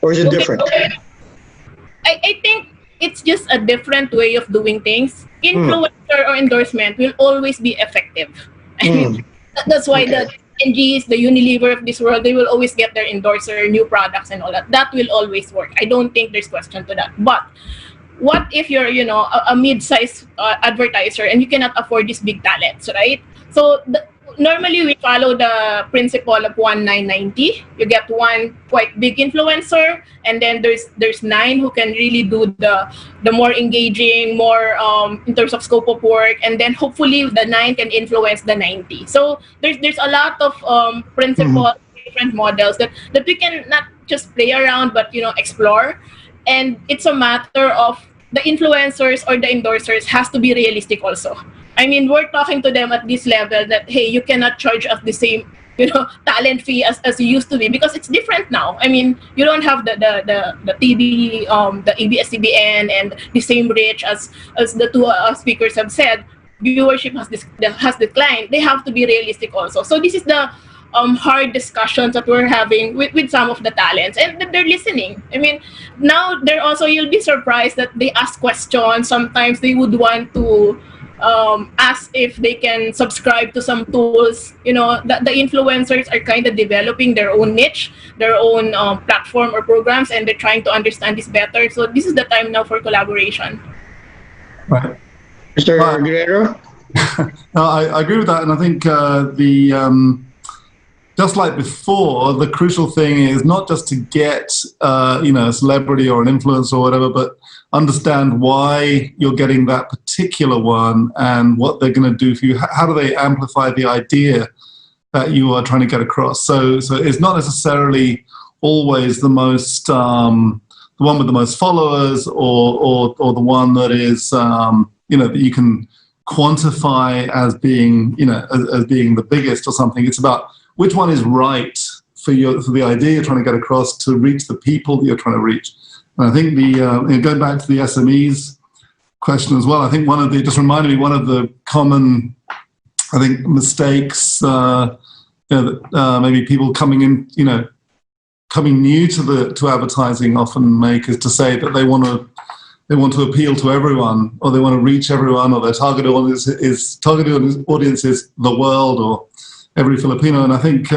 or is it different? I think it's just a different way of doing things. Influencer or endorsement will always be effective. I mean, that's why the NGs, the Unilever of this world, they will always get their endorser, new products, and all that. That will always work. I don't think there's question to that. But what if you're, a mid-sized advertiser and you cannot afford these big talents, right? So normally we follow the principle of 1-9-90. You get one quite big influencer, and then there's 9 who can really do the more engaging, more in terms of scope of work, and then hopefully the 9 can influence the 90. So there's a lot of principles, different models that we can not just play around, but explore. And it's a matter of the influencers or the endorsers has to be realistic also. I mean, we're talking to them at this level that, hey, you cannot charge us the same, talent fee as you used to be, because it's different now. I mean, you don't have the TV, the ABS-CBN, and the same reach as the two speakers have said. Viewership has declined. They have to be realistic also. So this is the hard discussions that we're having with some of the talents, and they're listening. I mean, now they're also, you'll be surprised that they ask questions. Sometimes they would want to ask if they can subscribe to some tools. The influencers are kind of developing their own niche, their own platform or programs, and they're trying to understand this better. So this is the time now for collaboration. Right. Mr. Guerrero? I agree with that, and I think just like before, the crucial thing is not just to get, a celebrity or an influencer or whatever, but understand why you're getting that particular one and what they're going to do for you. How do they amplify the idea that you are trying to get across? So it's not necessarily always the most, the one with the most followers or the one that is, that you can quantify as being, as being the biggest or something. It's about which one is right for the idea you're trying to get across to reach the people that you're trying to reach. And I think going back to the SMEs question as well, I think it just reminded me, one of the common, I think, mistakes, that maybe people coming in, coming new to advertising often make, is to say that they want to appeal to everyone, or they want to reach everyone, or their target audience is the world or every Filipino. And I think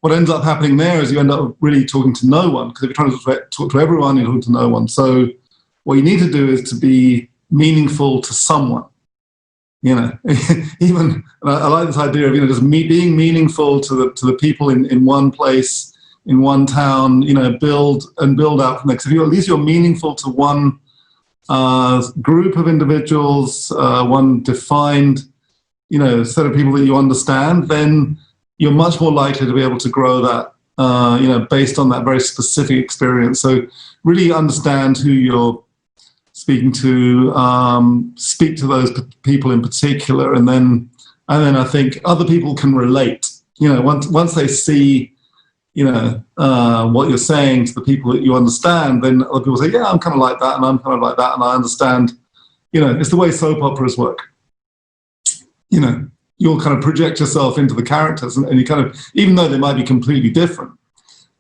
what ends up happening there is you end up really talking to no one, because if you're trying to talk to everyone, you're talking to no one. So what you need to do is to be meaningful to someone. Even I like this idea of just being meaningful to the people in one place, in one town. Build out from there. Because if at least you're meaningful to one group of individuals, one defined set of people that you understand, then you're much more likely to be able to grow that, based on that very specific experience. So really understand who you're speaking to, speak to those people in particular, and then I think other people can relate. Once they see, what you're saying to the people that you understand, then other people say, yeah, I'm kind of like that, and I'm kind of like that, and I understand. It's the way soap operas work. You'll kind of project yourself into the characters, and you kind of, even though they might be completely different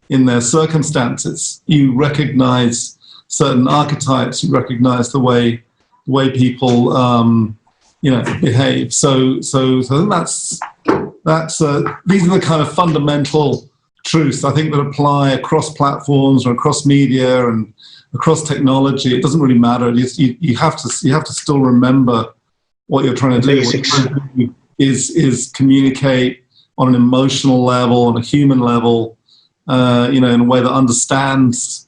in their circumstances, you recognize certain archetypes, you recognize the way people behave. So I think that's these are the kind of fundamental truths, I think, that apply across platforms or across media and across technology. It doesn't really matter. You have to still remember what you're trying to do. Basics. What you're trying to do is communicate on an emotional level, on a human level, in a way that understands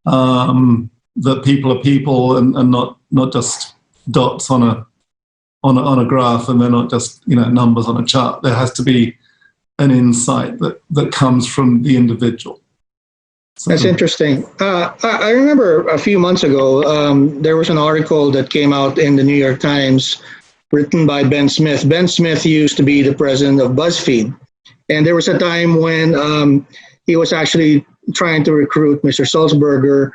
that people are people and not just dots on a graph, and they're not just numbers on a chart. There has to be an insight that comes from the individual. That's interesting. I remember a few months ago, there was an article that came out in the New York Times written by Ben Smith. Ben Smith used to be the president of BuzzFeed. And there was a time when he was actually trying to recruit Mr. Sulzberger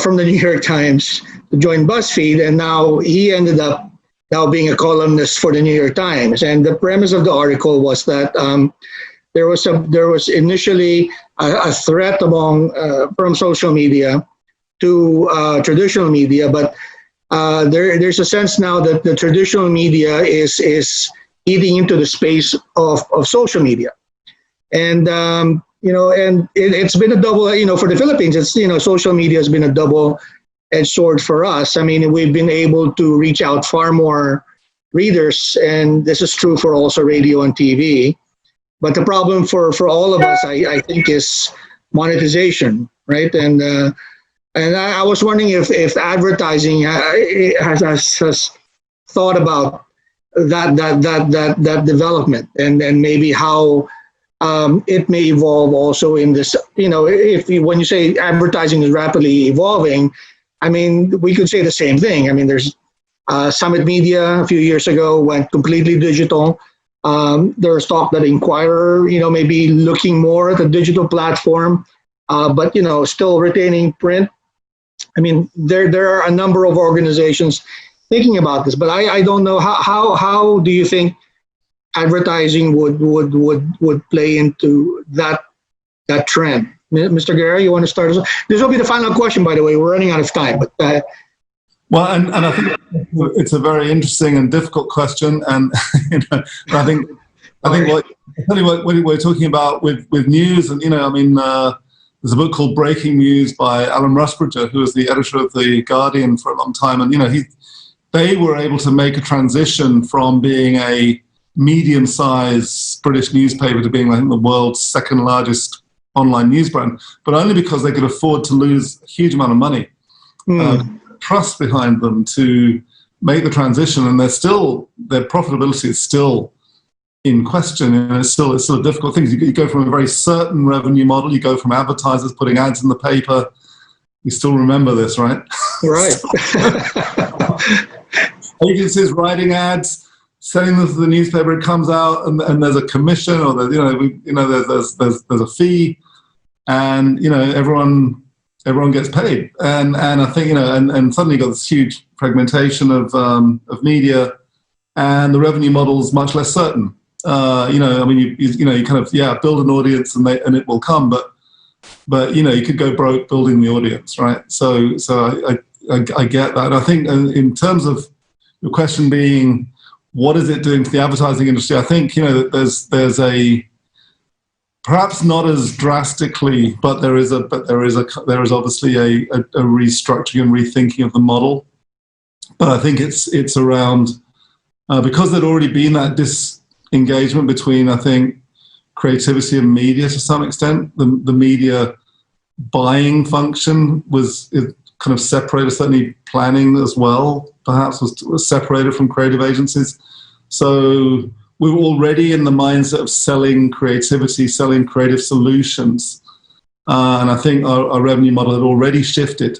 from the New York Times to join BuzzFeed. And now he ended up now being a columnist for the New York Times. And the premise of the article was that there was initially a threat from social media to traditional media, but there's a sense now that the traditional media is eating into the space of social media, and and it's been a double. For the Philippines, it's social media has been a double-edged sword for us. I mean, we've been able to reach out far more readers, and this is true for also radio and TV. But the problem for all of us, I think, is monetization, right? And I was wondering if advertising has thought about that development, and maybe how it may evolve also in this. When you say advertising is rapidly evolving, I mean, we could say the same thing. I mean, there's Summit Media a few years ago went completely digital. There's talk that Inquirer, may be looking more at the digital platform, but still retaining print. I mean, there are a number of organizations thinking about this, but I don't know how do you think advertising would play into that trend? Mr. Guerrero, you want to start? This will be the final question, by the way. We're running out of time, but. Well, and I think it's a very interesting and difficult question, and I think what we're talking about with news, and there's a book called Breaking News by Alan Rusbridger, who was the editor of The Guardian for a long time, and they were able to make a transition from being a medium-sized British newspaper to being, I think, the world's second largest online news brand, but only because they could afford to lose a huge amount of money. Trust behind them to make the transition, and their profitability is still in question, and it's still a difficult thing. You go from a very certain revenue model, you go from advertisers putting ads in the paper. You still remember this, right? Right. Agencies writing ads, sending them to the newspaper. It comes out, and there's a commission, or there's a fee, and everyone gets paid. And I think and suddenly you got this huge fragmentation of media, and the revenue model is much less certain. You kind of build an audience and it will come, but you could go broke building the audience, right? So I get that. And I think in terms of your question being, what is it doing to the advertising industry? I think that there's a, perhaps not as drastically, but there is obviously a restructuring and rethinking of the model. But I think it's around because there'd already been that disengagement between, I think, creativity and media to some extent. The media buying function was kind of separated, certainly planning as well, perhaps was separated from creative agencies. So we were already in the mindset of selling creativity, selling creative solutions. And I think our revenue model had already shifted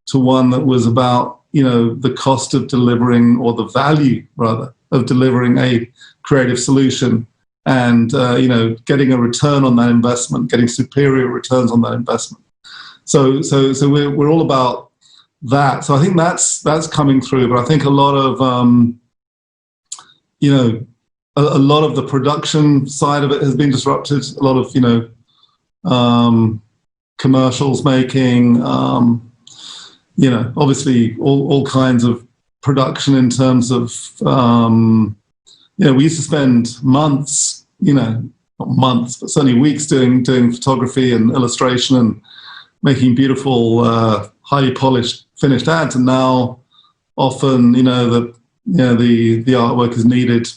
to one that was about, the cost of delivering, or the value rather of delivering a creative solution, and getting a return on that investment, getting superior returns on that investment. So we're all about that. So I think that's coming through. But I think a lot of a lot of the production side of it has been disrupted. A lot of commercials making, obviously all kinds of production in terms of we used to spend months, not months, but certainly weeks doing photography and illustration and making beautiful, highly polished, finished ads. And now often, the artwork is needed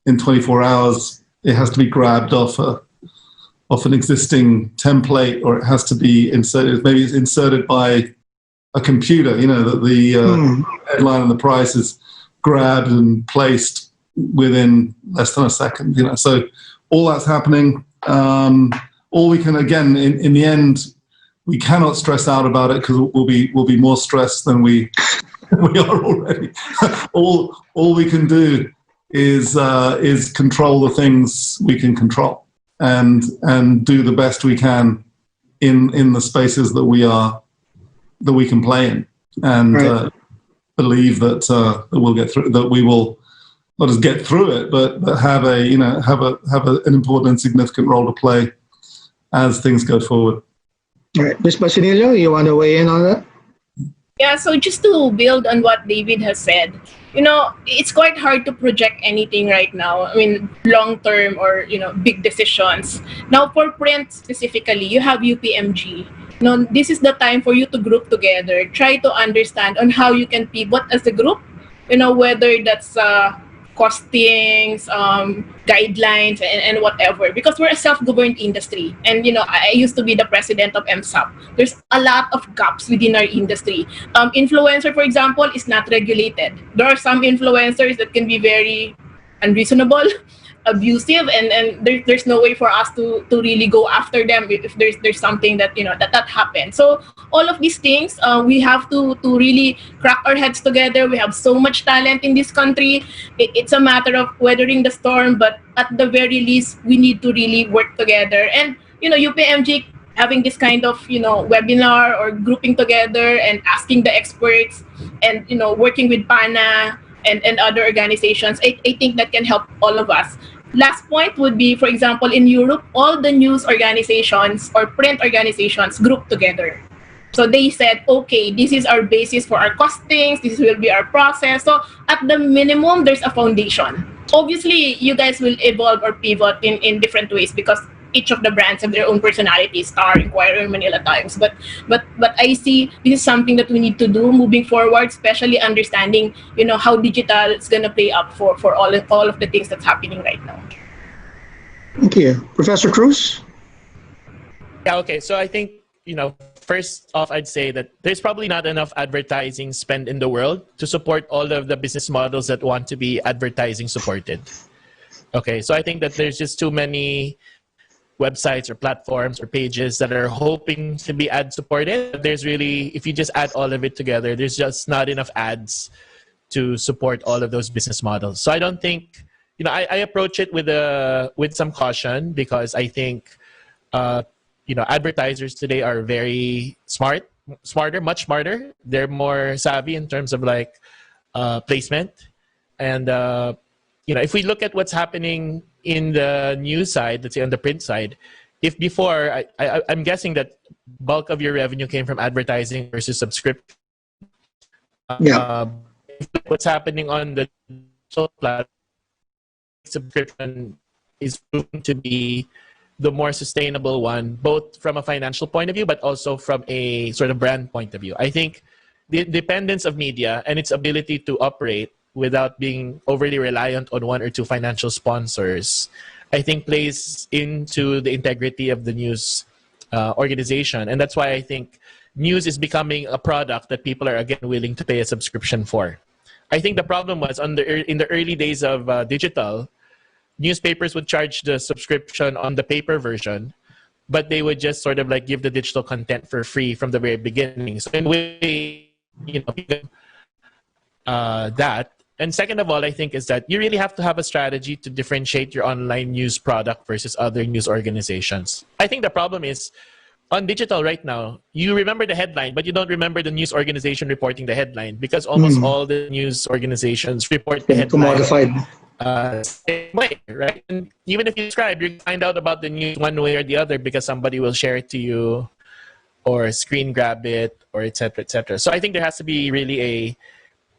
in 24 hours. It has to be grabbed off an existing template, or it has to be inserted. Maybe it's inserted by a computer. That the headline and the price is grabbed and placed within less than a second. So all that's happening. All we can, again, in the end, we cannot stress out about it, because we'll be more stressed than we are already. all we can do is control the things we can control, and do the best we can in the spaces that we can play in, and right. Believe that we'll get through. That we will not just get through it, but have an important and significant role to play as things go forward. All right, Ms. Basinillo, you want to weigh in on that? Yeah, so just to build on what David has said, it's quite hard to project anything right now. I mean, long-term or, big decisions. Now, for print specifically, you have UPMG. This is the time for you to group together, try to understand on how you can pivot as a group, whether that's costings, guidelines, and whatever, because we're a self-governed industry. And, I used to be the president of MSAP. There's a lot of gaps within our industry. Influencer, for example, is not regulated. There are some influencers that can be very unreasonable, abusive, and there's no way for us to really go after them if there's something that that happens. So all of these things, we have to really crack our heads together. We have so much talent in this country. It's a matter of weathering the storm, but at the very least, we need to really work together. And UPMG having this kind of webinar or grouping together and asking the experts, and working with PANA and other organizations, I think that can help all of us. Last point would be, for example, in Europe, all the news organizations or print organizations group together. So they said, okay, this is our basis for our costings, this will be our process. So at the minimum, there's a foundation. Obviously, you guys will evolve or pivot in different ways, because each of the brands have their own personalities, Star, Inquirer, Manila Times. But I see this is something that we need to do moving forward, especially understanding, you know, how digital is gonna play up for all of the things that's happening right now. Thank you. Professor Cruz? Yeah, okay. So I think, you know, first off, I'd say that there's probably not enough advertising spend in the world to support all of the business models that want to be advertising supported. Okay, so I think that there's just too many websites or platforms or pages that are hoping to be ad supported. There's really, if you just add all of it together, there's just not enough ads to support all of those business models. So I don't think, you know, I approach it with some caution, because I think, you know, advertisers today are very smarter, much smarter. They're more savvy in terms of like placement. And, you know, if we look at what's happening in the news side, let's say on the print side, if before, I'm guessing that bulk of your revenue came from advertising versus subscription. Yeah. What's happening on the digital platform, subscription is proven to be the more sustainable one, both from a financial point of view, but also from a sort of brand point of view. I think the independence of media and its ability to operate without being overly reliant on one or two financial sponsors, I think plays into the integrity of the news organization. And that's why I think news is becoming a product that people are again willing to pay a subscription for. I think the problem was in the early days of digital, newspapers would charge the subscription on the paper version, but they would just sort of like give the digital content for free from the very beginning. So in a way, you know, that. And second of all, I think is that you really have to have a strategy to differentiate your online news product versus other news organizations. I think the problem is on digital right now, you remember the headline, but you don't remember the news organization reporting the headline, because almost all the news organizations report the headline same way, right? And even if you subscribe, you find out about the news one way or the other because somebody will share it to you or screen grab it or et cetera, et cetera. So I think there has to be really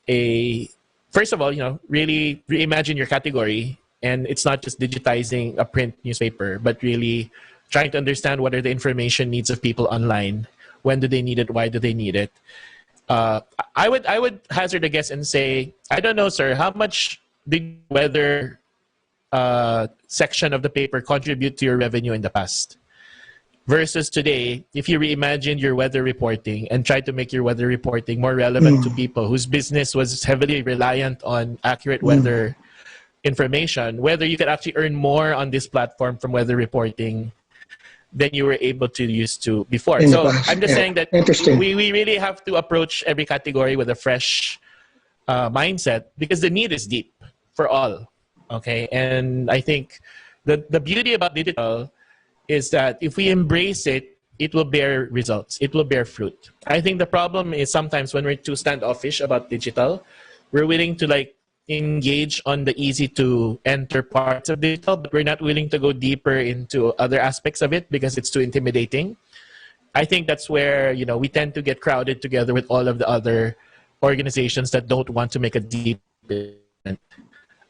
a first of all, you know, really reimagine your category. And it's not just digitizing a print newspaper, but really trying to understand what are the information needs of people online. When do they need it? Why do they need it? I would hazard a guess and say, I don't know, sir, how much did weather section of the paper contribute to your revenue in the past? Versus today, if you reimagine your weather reporting and try to make your weather reporting more relevant to people whose business was heavily reliant on accurate weather information, whether you could actually earn more on this platform from weather reporting than you were able to use to before. So I'm just saying that we really have to approach every category with a fresh mindset, because the need is deep for all. Okay, and I think the beauty about digital is that if we embrace it, it will bear results. It will bear fruit. I think the problem is sometimes when we're too standoffish about digital, we're willing to like engage on the easy to enter parts of digital, but we're not willing to go deeper into other aspects of it because it's too intimidating. I think that's where, you know, we tend to get crowded together with all of the other organizations that don't want to make a deep in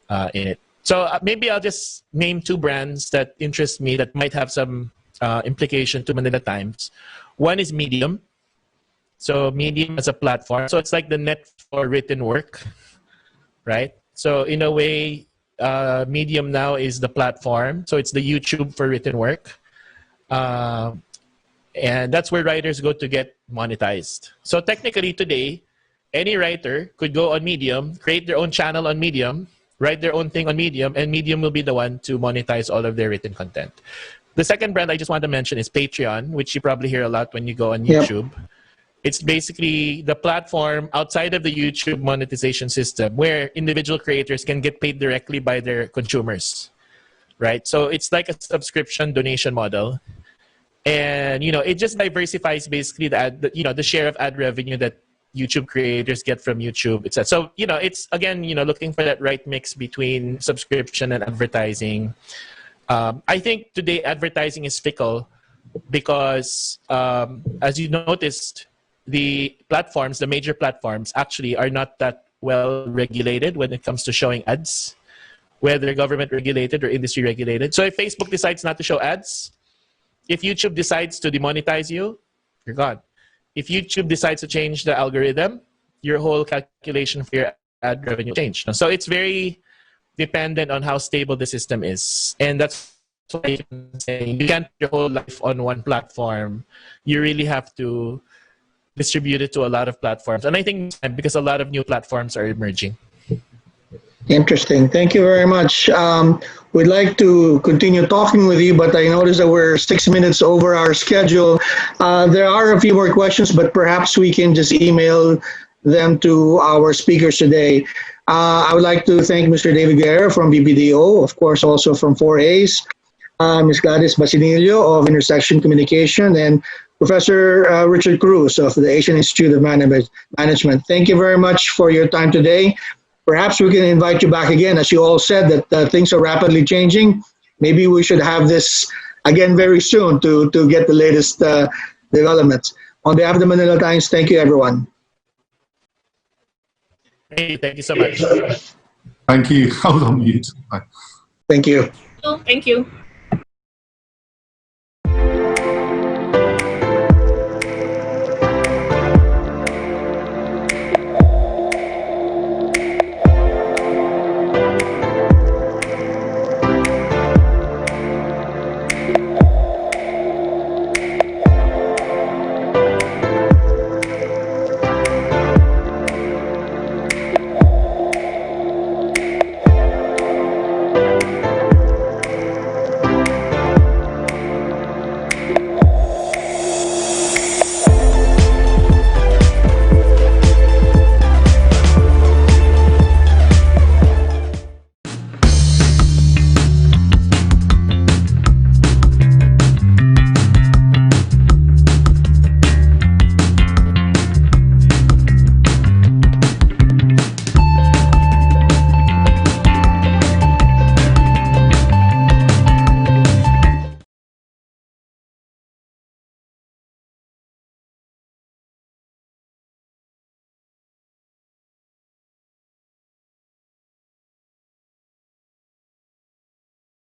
it. So maybe I'll just name two brands that interest me that might have some implication to Manila Times. One is Medium. So Medium as a platform. So it's like the net for written work, right? So in a way, Medium now is the platform. So it's the YouTube for written work. And that's where writers go to get monetized. So technically today, any writer could go on Medium, create their own channel on Medium, write their own thing on Medium, and Medium will be the one to monetize all of their written content. The second brand I just want to mention is Patreon, which you probably hear a lot when you go on YouTube. It's basically the platform outside of the YouTube monetization system where individual creators can get paid directly by their consumers, right? So it's like a subscription donation model. And, you know, it just diversifies basically the share of ad revenue that YouTube creators get from YouTube, etc. So, you know, it's again, you know, looking for that right mix between subscription and advertising. I think today advertising is fickle because, as you noticed, the major platforms actually are not that well regulated when it comes to showing ads. whether government regulated or industry regulated. So if Facebook decides not to show ads, if YouTube decides to demonetize you, you're gone. If YouTube decides to change the algorithm, your whole calculation for your ad revenue change. So it's very dependent on how stable the system is. And that's why you can't put your whole life on one platform. You really have to distribute it to a lot of platforms. And I think because a lot of new platforms are emerging. Interesting. Thank you very much. We'd like to continue talking with you, but I notice that we're 6 minutes over our schedule. There are a few more questions, but perhaps we can just email them to our speakers today. I would like to thank Mr. David Guerrero from BBDO, of course, also from 4As, Ms. Gladys Basinillo of Intersection Communication, and Professor Richard Cruz of the Asian Institute of Management. Thank you very much for your time today. Perhaps we can invite you back again. As you all said, that things are rapidly changing. Maybe we should have this again very soon to get the latest developments. On behalf of the Manila Times, thank you, everyone. Hey, thank you so much. Thank you. I was on mute. Bye. Thank you. Thank you.